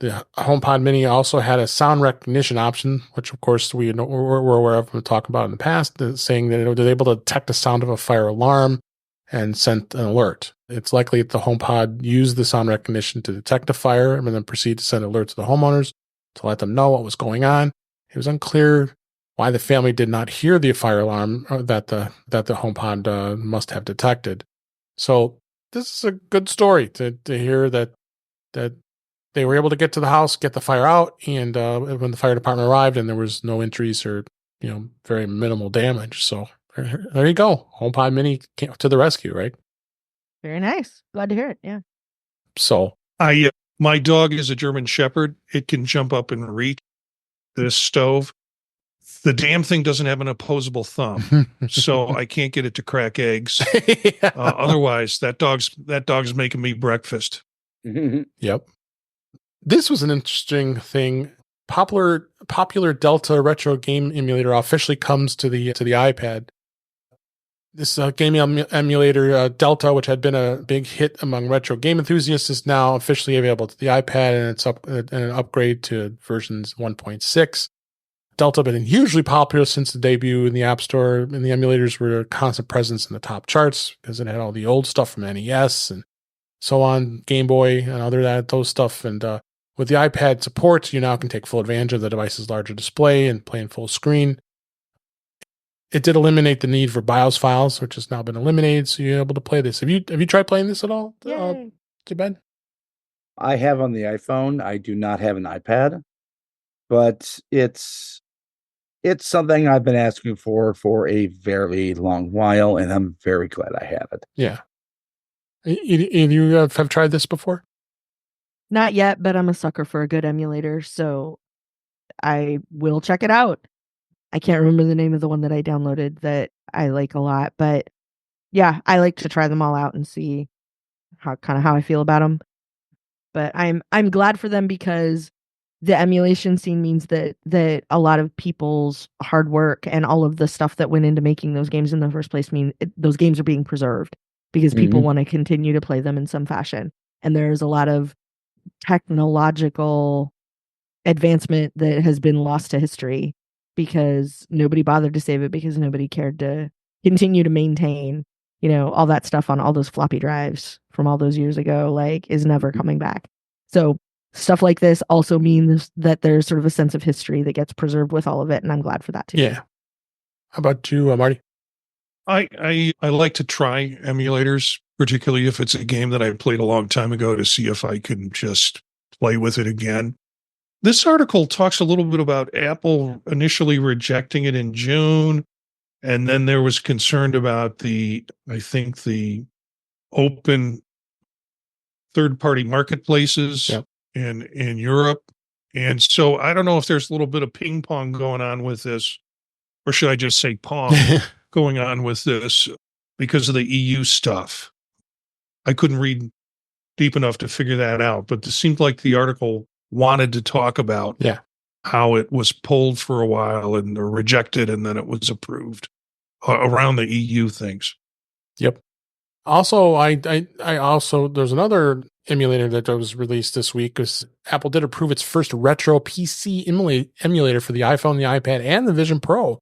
the HomePod Mini also had a sound recognition option, which, of course, we're aware of and talked about in the past, saying that it was able to detect the sound of a fire alarm and sent an alert. It's likely that the HomePod used the sound recognition to detect a fire and then proceed to send alerts to the homeowners to let them know what was going on. It was unclear why the family did not hear the fire alarm that the HomePod must have detected. So this is a good story to hear that they were able to get to the house, get the fire out, and when the fire department arrived, and there was no injuries or very minimal damage. So there you go. HomePod Mini came to the rescue, right? Very nice. Glad to hear it. Yeah. So my dog is a German Shepherd. It can jump up and reach this stove. The damn thing doesn't have an opposable thumb, so I can't get it to crack eggs. Otherwise, that dog's making me breakfast. Yep. This was an interesting thing. Popular Delta retro game emulator officially comes to the iPad. This game emulator Delta, which had been a big hit among retro game enthusiasts, is now officially available to the iPad, and it's an upgrade to versions 1.6. Delta had been hugely popular since the debut in the App Store, and the emulators were a constant presence in the top charts because it had all the old stuff from NES and so on, Game Boy and those stuff. And with the iPad support, you now can take full advantage of the device's larger display and play in full screen. It did eliminate the need for BIOS files, which has now been eliminated, so you're able to play this. Have you tried playing this at all, Ben? I have on the iPhone. I do not have an iPad, but it's something I've been asking for a very long while, and I'm very glad I have it. Yeah. You have tried this before? Not yet, but I'm a sucker for a good emulator, so I will check it out. I can't remember the name of the one that I downloaded that I like a lot, but yeah, I like to try them all out and see how I feel about them. But I'm glad for them because the emulation scene means that a lot of people's hard work and all of the stuff that went into making those games in the first place those games are being preserved because people want to continue to play them in some fashion. And there's a lot of technological advancement that has been lost to history because nobody bothered to save it because nobody cared to continue to maintain, all that stuff on all those floppy drives from all those years ago, is never coming back. So stuff like this also means that there's sort of a sense of history that gets preserved with all of it. And I'm glad for that too. Yeah. How about you, Marty? I like to try emulators, particularly if it's a game that I played a long time ago, to see if I can just play with it again. This article talks a little bit about Apple initially rejecting it in June, and then there was concern about the open third-party marketplaces in Europe. And so I don't know if there's a little bit of ping pong going on with this, or should I just say pong going on with this because of the EU stuff. I couldn't read deep enough to figure that out, but it seemed like the article wanted to talk about how it was pulled for a while and rejected, and then it was approved around the EU things. Yep. Also, I also, there's another emulator that was released this week, because Apple did approve its first retro PC emulator for the iPhone, the iPad, and the Vision Pro.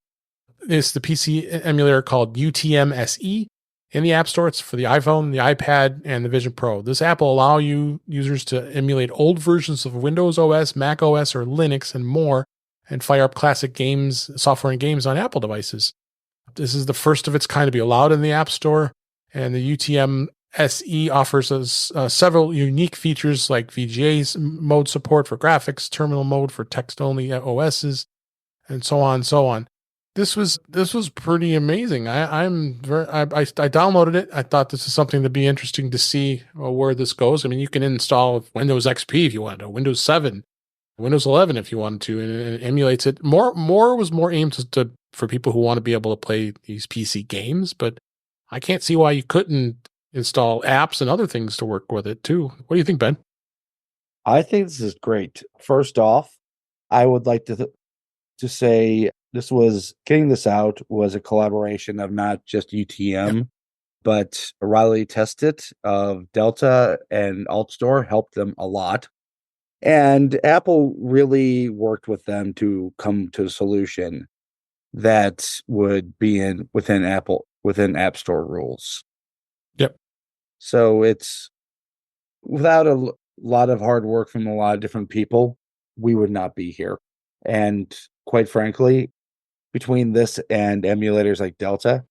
It's the PC emulator called UTM SE. In the App Store, it's for the iPhone, the iPad, and the Vision Pro. This app will allow users to emulate old versions of Windows OS, Mac OS, or Linux, and more, and fire up classic games, software and games on Apple devices. This is the first of its kind to be allowed in the App Store, and the UTM SE offers us several unique features like VGA mode support for graphics, terminal mode for text-only OSs, and so on and so on. This was pretty amazing. I downloaded it. I thought this is something that'd be interesting to see where this goes. I mean, you can install Windows XP if you want to, Windows 7, Windows 11 if you wanted to, and it emulates it. More was more aimed for people who want to be able to play these PC games, but I can't see why you couldn't install apps and other things to work with it too. What do you think, Ben? I think this is great. First off, I would like to say getting this out was a collaboration of not just UTM, but Riley Testit of Delta and AltStore helped them a lot. And Apple really worked with them to come to a solution that would be within App Store rules. Yep. So it's without a lot of hard work from a lot of different people, we would not be here. And quite frankly, between this and emulators like Delta,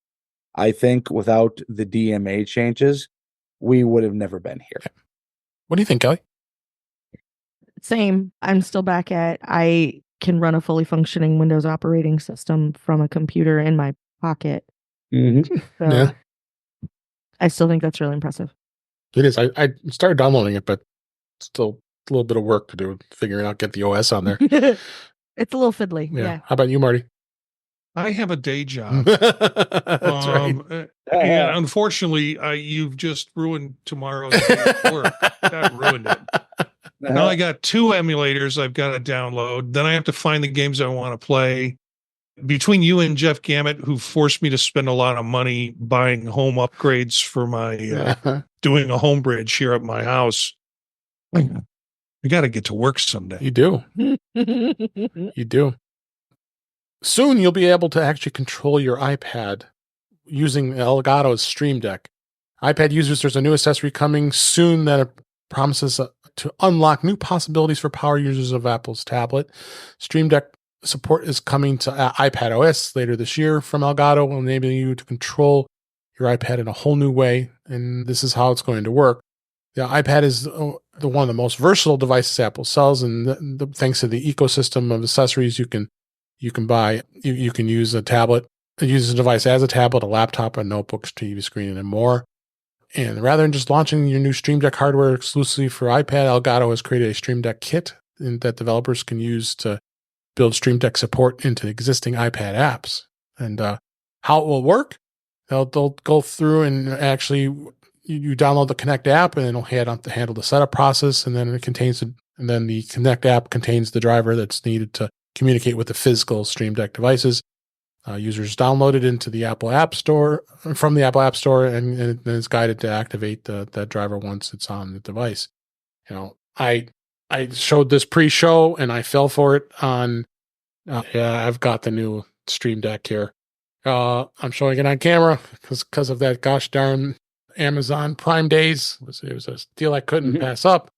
I think without the DMA changes, we would have never been here. What do you think, Kelly? Same. I'm still back at, I can run a fully functioning Windows operating system from a computer in my pocket. Mm-hmm. So Yeah. I still think that's really impressive. It is. I started downloading it, but still a little bit of work to do, figuring out, get the OS on there. It's a little fiddly. Yeah. How about you, Marty? I have a day job. That's right. And unfortunately, you've just ruined tomorrow's work. That ruined it. Now I got 2 emulators I've got to download. Then I have to find the games I want to play. Between you and Jeff Gamet, who forced me to spend a lot of money buying home upgrades for my doing a home bridge here at my house, I got to get to work someday. You do. You do. Soon you'll be able to actually control your iPad using Elgato's Stream Deck. iPad users, there's a new accessory coming soon that promises to unlock new possibilities for power users of Apple's tablet. Stream Deck support is coming to iPadOS later this year from Elgato, enabling you to control your iPad in a whole new way. And this is how it's going to work. The iPad is one of the most versatile devices Apple sells, and thanks to the ecosystem of accessories you can buy, you can use a tablet, use the device as a tablet, a laptop, a notebook, TV screen, and more. And rather than just launching your new Stream Deck hardware exclusively for iPad, Elgato has created a Stream Deck kit that developers can use to build Stream Deck support into existing iPad apps. And how it will work, they'll go through and actually you download the Connect app, and it'll handle the setup process, and then the Connect app contains the driver that's needed to communicate with the physical Stream Deck devices. Users download it into the Apple App Store from the Apple App Store, and it's guided to activate that driver once it's on the device. I showed this pre-show and I fell for it on. I've got the new Stream Deck here. I'm showing it on camera because of that gosh darn Amazon Prime days. It was a deal I couldn't pass up.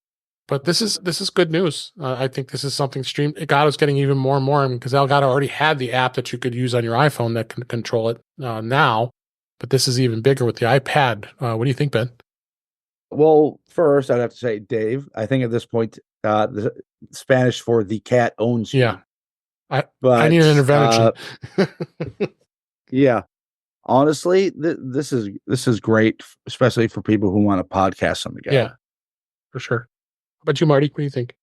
But this is good news. I think this is something Elgato's getting even more and more, because Elgato already had the app that you could use on your iPhone that can control it now. But this is even bigger with the iPad. What do you think, Ben? Well, first, I'd have to say, Dave, I think at this point, the Spanish for the cat owns you. Yeah. I need an intervention. Yeah. Honestly, this is great, especially for people who want to podcast some together. Yeah, for sure. How about you, Marty? What do you think?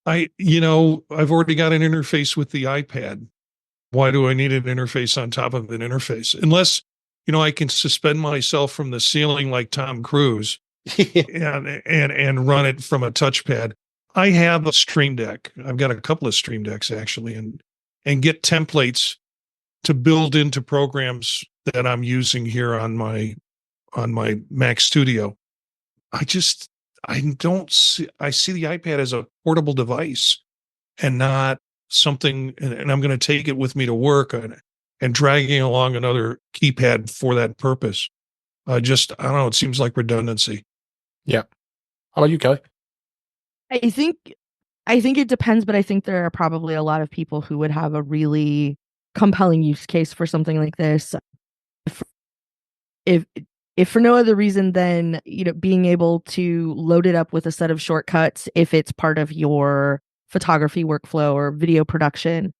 I've already got an interface with the iPad. Why do I need an interface on top of an interface? Unless, I can suspend myself from the ceiling like Tom Cruise and run it from a touchpad. I have a Stream Deck. I've got a couple of Stream Decks actually, and get templates to build into programs that I'm using here on my Mac Studio. I don't see. I see the iPad as a portable device and not something. And I'm going to take it with me to work and dragging along another keypad for that purpose. I don't know. It seems like redundancy. Yeah. How about you, Kelly? I think it depends, but I think there are probably a lot of people who would have a really compelling use case for something like this. If for no other reason than, being able to load it up with a set of shortcuts, if it's part of your photography workflow or video production,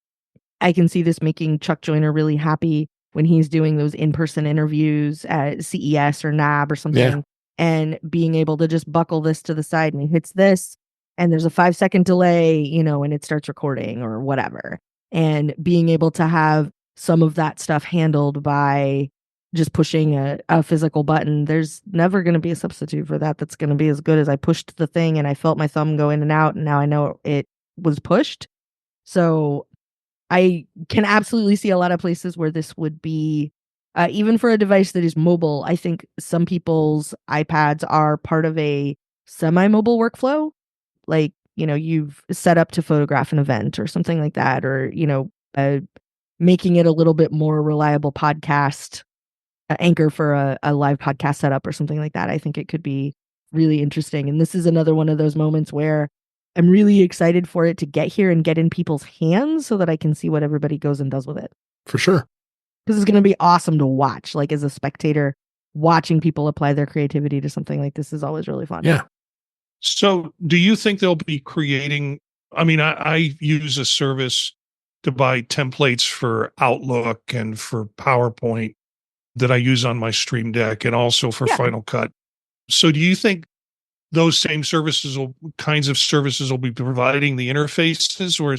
I can see this making Chuck Joyner really happy when he's doing those in-person interviews at CES or NAB or something, and being able to just buckle this to the side and he hits this and there's a 5-second delay, and it starts recording or whatever. And being able to have some of that stuff handled by just pushing a physical button. There's never going to be a substitute for that that's going to be as good as I pushed the thing and I felt my thumb go in and out and now I know it was pushed. So I can absolutely see a lot of places where this would be, even for a device that is mobile. I think some people's iPads are part of a semi-mobile workflow. Like, you've set up to photograph an event or something like that, or, making it a little bit more reliable podcast anchor for a live podcast setup or something like that. I think it could be really interesting. And this is another one of those moments where I'm really excited for it to get here and get in people's hands so that I can see what everybody goes and does with it. For sure. Because it's going to be awesome to watch. Like, as a spectator, watching people apply their creativity to something like this is always really fun. Yeah. So do you think they'll be creating, I use a service to buy templates for Outlook and for PowerPoint that I use on my Stream Deck and also for Final Cut. So do you think those same kinds of services will be providing the interfaces, or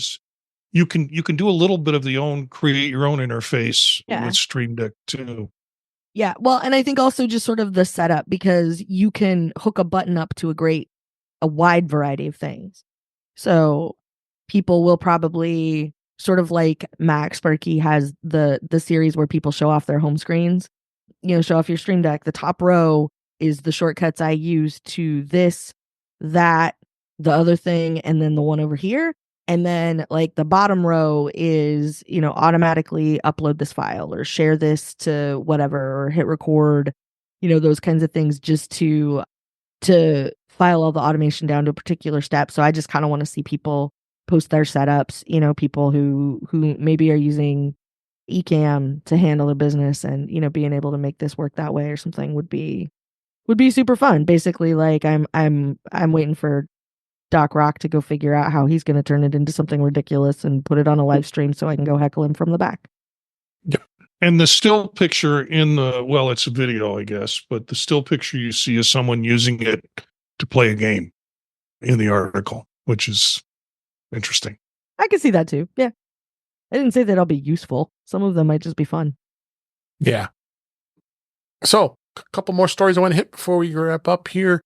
you can do a little bit of create your own interface with Stream Deck too? Yeah. Well, and I think also just sort of the setup, because you can hook a button up to a wide variety of things. So people will probably, sort of like Mac Sparky has the series where people show off their home screens, show off your Stream Deck. The top row is the shortcuts I use to this, that, the other thing, and then the one over here. And then like the bottom row is, automatically upload this file or share this to whatever, or hit record, those kinds of things, just to file all the automation down to a particular step. So I just kind of want to see people post their setups, people who maybe are using Ecamm to handle their business, and, being able to make this work that way or something would be super fun. Basically, like I'm waiting for Doc Rock to go figure out how he's going to turn it into something ridiculous and put it on a live stream so I can go heckle him from the back. Yep. And the still picture it's a video, I guess, but the still picture you see is someone using it to play a game in the article, which is interesting. I can see that too. Yeah. I didn't say that I'll be useful. Some of them might just be fun. Yeah. So, a couple more stories I want to hit before we wrap up here.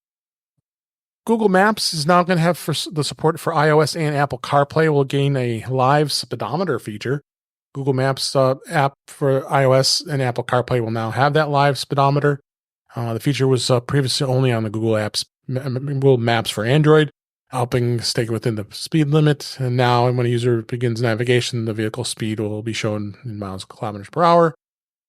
Google Maps is now going to have the support for iOS and Apple CarPlay. Will gain a live speedometer feature. Google Maps app for iOS and Apple CarPlay will now have that live speedometer. The feature was previously only on the Google Maps for Android, helping stay within the speed limit. And now when a user begins navigation, the vehicle speed will be shown in kilometers per hour.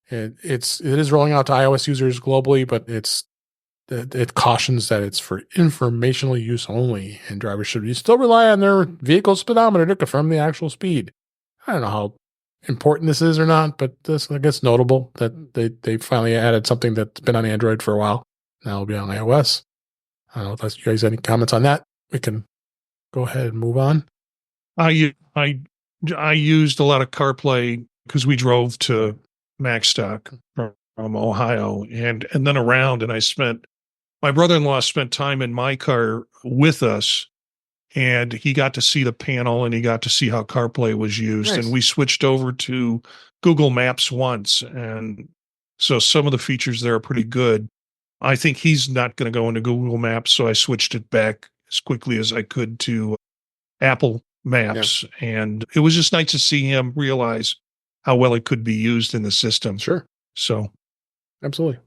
It is rolling out to iOS users globally, but it cautions that it's for informational use only, and drivers should still rely on their vehicle speedometer to confirm the actual speed. I don't know how important this is or not, but this, I guess, notable that they finally added something that's been on Android for a while. Now it'll be on iOS. I don't know if you guys have any comments on that. We can go ahead and move on. I used a lot of CarPlay because we drove to Macstock from Ohio and then around, and my brother-in-law spent time in my car with us, and he got to see the panel and he got to see how CarPlay was used. Nice. And we switched over to Google Maps once. And so some of the features there are pretty good. I think he's not going to go into Google Maps, so I switched it back as quickly as I could to Apple Maps. And it was just nice to see him realize how well it could be used in the system. Sure. So, absolutely.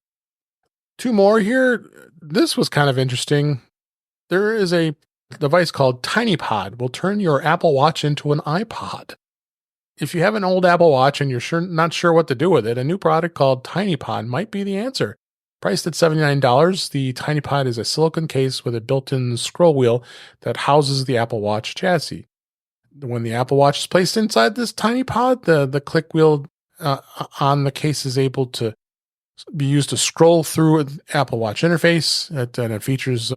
Two more here. This was kind of interesting. There is a device called TinyPod. Will turn your Apple Watch into an iPod. If you have an old Apple Watch and you're not sure what to do with it, a new product called TinyPod might be the answer. Priced at $79, the TinyPod is a silicone case with a built-in scroll wheel that houses the Apple Watch chassis. When the Apple Watch is placed inside this TinyPod, the click wheel on the case is able to be used to scroll through an Apple Watch interface. It features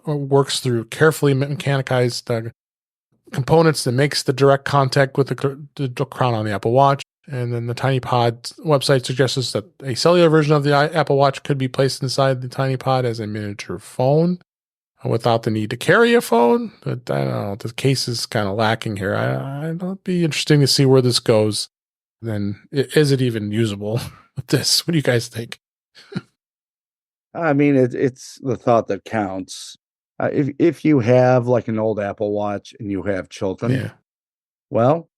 works through carefully mechanized components that makes the direct contact with the crown on the Apple Watch. And then the TinyPod website suggests that a cellular version of the Apple Watch could be placed inside the TinyPod as a miniature phone without the need to carry a phone. But I don't know, the case is kind of lacking here. It'll be interesting to see where this goes. Then is it even usable with this? What do you guys think? I mean, it's the thought that counts. If you have like an old Apple Watch and you have children, well,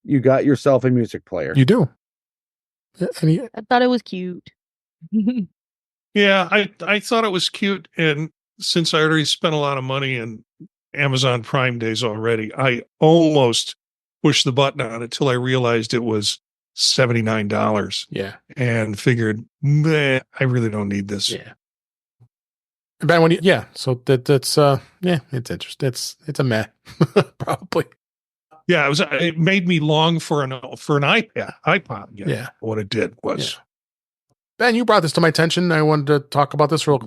you got yourself a music player. You do. I thought it was cute. yeah, I thought it was cute. And since I already spent a lot of money in Amazon Prime days already, I almost pushed the button on it till I realized it was $79. Yeah. And figured, I really don't need this. Yeah. Ben, so that's it's interesting. It's a meh, probably. Yeah, it made me long for an iPod. Yeah, what it did was. Yeah. Ben, you brought this to my attention. I wanted to talk about this real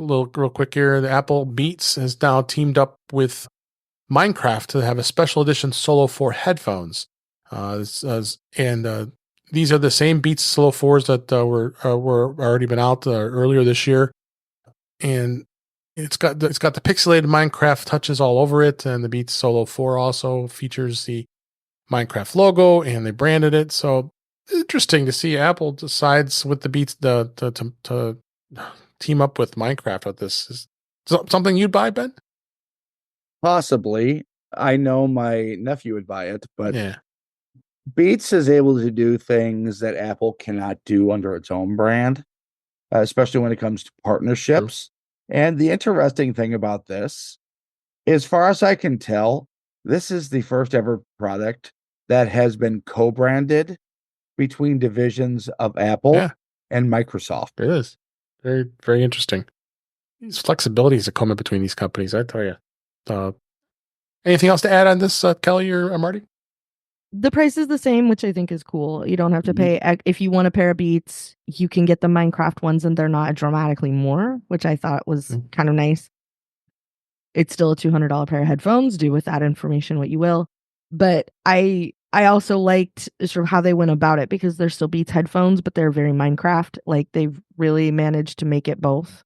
quick here. The Apple Beats has now teamed up with Minecraft to have a special edition Solo 4 headphones. These are the same Beats Solo 4s that were already been out earlier this year, and it's got the pixelated Minecraft touches all over it, and the Beats Solo 4 also features the Minecraft logo, and they branded it. So interesting to see Apple decides with the Beats to team up with Minecraft with this. Is something you'd buy, Ben? Possibly. I know my nephew would buy it, but Beats is able to do things that Apple cannot do under its own brand, especially when it comes to partnerships. And the interesting thing about this, as far as I can tell, this is the first ever product that has been co-branded between divisions of Apple and Microsoft. It is very, very interesting. These flexibilities that come in between these companies, I tell you. Anything else to add on this, Kelly or Marty? The price is the same, which I think is cool. You don't have to pay. If you want a pair of Beats, you can get the Minecraft ones, and they're not dramatically more, which I thought was kind of nice. It's still a $200 pair of headphones. Do with that information what you will. But I also liked sort of how they went about it, because they're still Beats headphones, but they're very Minecraft. Like, they've really managed to make it both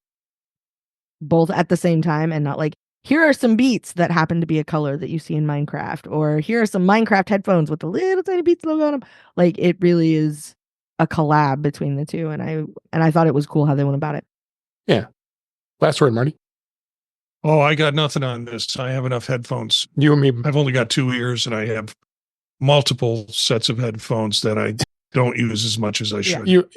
at the same time, and not like, here are some Beats that happen to be a color that you see in Minecraft, or here are some Minecraft headphones with the little tiny Beats logo on them. Like, it really is a collab between the two, and I thought it was cool how they went about it. Yeah. Last word, Marty. Oh, I got nothing on this. I have enough headphones. You and me. I've only got 2 ears, and I have multiple sets of headphones that I don't use as much as I should.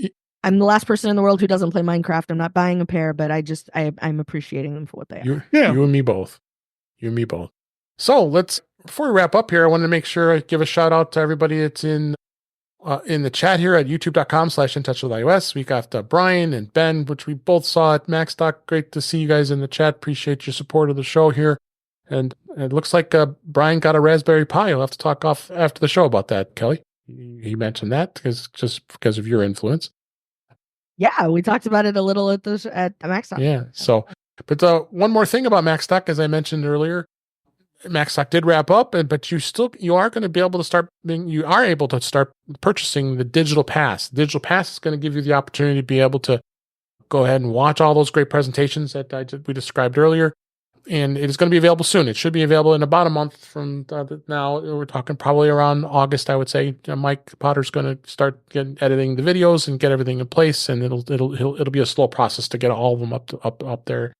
I'm the last person in the world who doesn't play Minecraft. I'm not buying a pair, but I'm appreciating them for what they are. You and me both. So before we wrap up here, I want to make sure I give a shout out to everybody that's in the chat here at youtube.com/intouchwithiOS. We got Brian and Ben, which we both saw at Macstock. Great to see you guys in the chat. Appreciate your support of the show here. And it looks like Brian got a Raspberry Pi. You'll have to talk off after the show about that, Kelly. He mentioned that because of your influence. Yeah, we talked about it a little at Macstock. Yeah. So, but one more thing about Macstock, as I mentioned earlier, Macstock did wrap up, but you are going to be able to start purchasing the digital pass. The digital pass is going to give you the opportunity to be able to go ahead and watch all those great presentations that we described earlier. And it is going to be available soon. It should be available in about a month from now. We're talking probably around August, I would say. Mike Potter's going to start editing the videos and get everything in place, and it'll be a slow process to get all of them up there.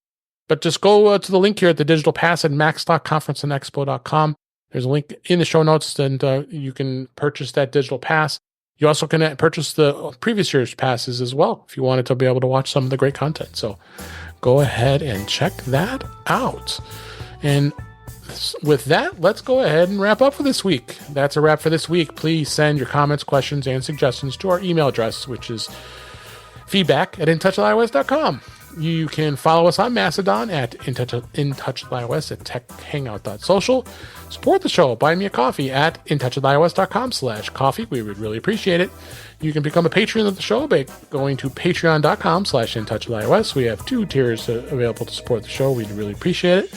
But just go to the link here at the Digital Pass at macstockconferenceandexpo.com. There's a link in the show notes, and you can purchase that digital pass. You also can purchase the previous year's passes as well if you wanted to be able to watch some of the great content. So go ahead and check that out. And with that, let's go ahead and wrap up for this week. That's a wrap for this week. Please send your comments, questions, and suggestions to our email address, which is feedback@intouchwithios.com. You can follow us on Mastadon at intouchwithios at techhangout.social. Support the show. Buy me a coffee at intouchwithios.com/coffee. We would really appreciate it. You can become a patron of the show by going to patreon.com/intouchwithios. We have 2 tiers available to support the show. We'd really appreciate it.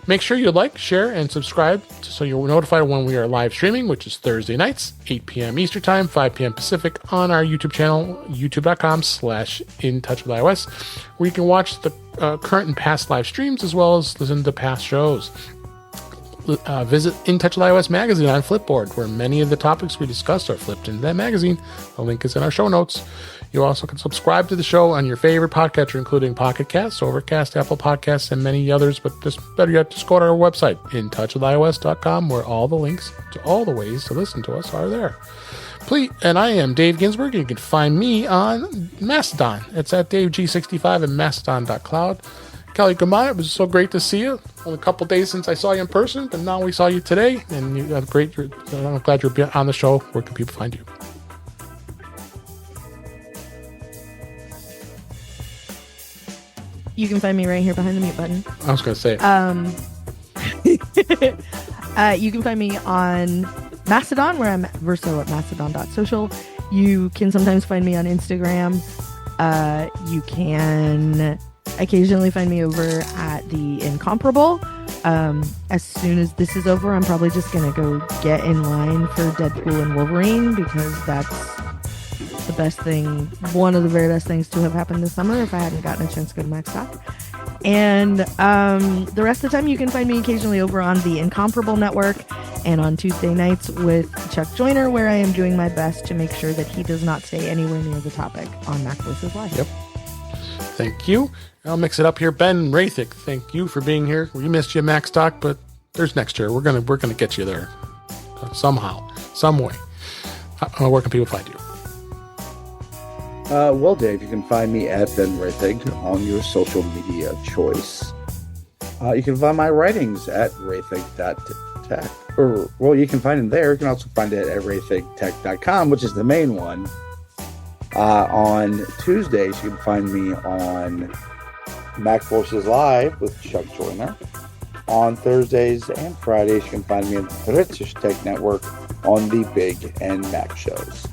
Make sure you like, share, and subscribe so you're notified when we are live streaming, which is Thursday nights, 8 p.m. Eastern Time, 5 p.m. Pacific, on our YouTube channel, youtube.com/intouchwithios, where you can watch the current and past live streams as well as listen to past shows. Visit In Touch with iOS magazine on Flipboard, where many of the topics we discussed are flipped into that magazine. The link is in our show notes. You also can subscribe to the show on your favorite podcatcher, including Pocket Casts, Overcast, Apple Podcasts, and many others. But just better yet, just go to our website, intouchwithios.com, where all the links to all the ways to listen to us are there. Please, and I am Dave Ginsburg. You can find me on Mastodon. It's at DaveG65 and Mastodon.cloud. Kelly Guimont, it was so great to see you. Only a couple days since I saw you in person, but now we saw you today, and you have great. I'm glad you're on the show. Where can people find you? You can find me right here behind the mute button. I was going to say. You can find me on Mastodon, where I'm Verso at mastodon.social. You can sometimes find me on Instagram. You can occasionally find me over at the Incomparable. As soon as this is over, I'm probably just going to go get in line for Deadpool and Wolverine, because that's the best thing, one of the very best things to have happened this summer if I hadn't gotten a chance to go to Macstock. And the rest of the time, you can find me occasionally over on the Incomparable Network and on Tuesday nights with Chuck Joyner, where I am doing my best to make sure that he does not stay anywhere near the topic on Mac Voices Live. Yep. Thank you. I'll mix it up here. Ben Roethig, thank you for being here. We missed you at Macstock, but there's next year. We're gonna get you there somehow, some way. Where can people find you? Well, Dave, you can find me at Ben Roethig on your social media of choice. You can find my writings at roethig.tech. You can find them there. You can also find it at roethigtech.com, which is the main one. On Tuesdays, you can find me on Mac Voices Live with Chuck Joyner. On Thursdays and Fridays, you can find me on the British Tech Network on the Big and Mac shows.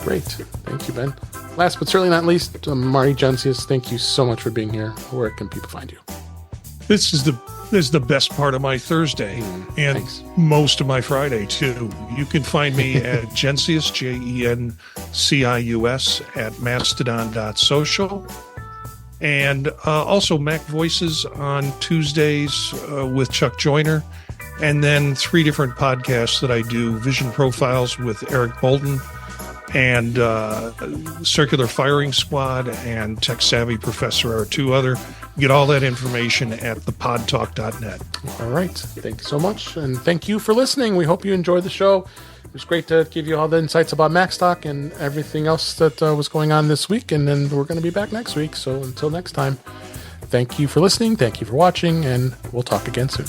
Great. Thank you, Ben. Last but certainly not least, Marty Jencius, thank you so much for being here. Where can people find you? This is the best part of my Thursday and thanks. Most of my Friday too. You can find me at Jencius, JENCIUS at mastodon.social. And also Mac Voices on Tuesdays with Chuck Joyner. And then 3 different podcasts that I do, Vision Profiles with Eric Bolton, and Circular Firing Squad, and Tech Savvy Professor are 2 other. Get all that information at thepodtalk.net. All right. Thank you so much. And thank you for listening. We hope you enjoyed the show. It was great to give you all the insights about Macstock and everything else that was going on this week. And then we're going to be back next week. So until next time, thank you for listening. Thank you for watching. And we'll talk again soon.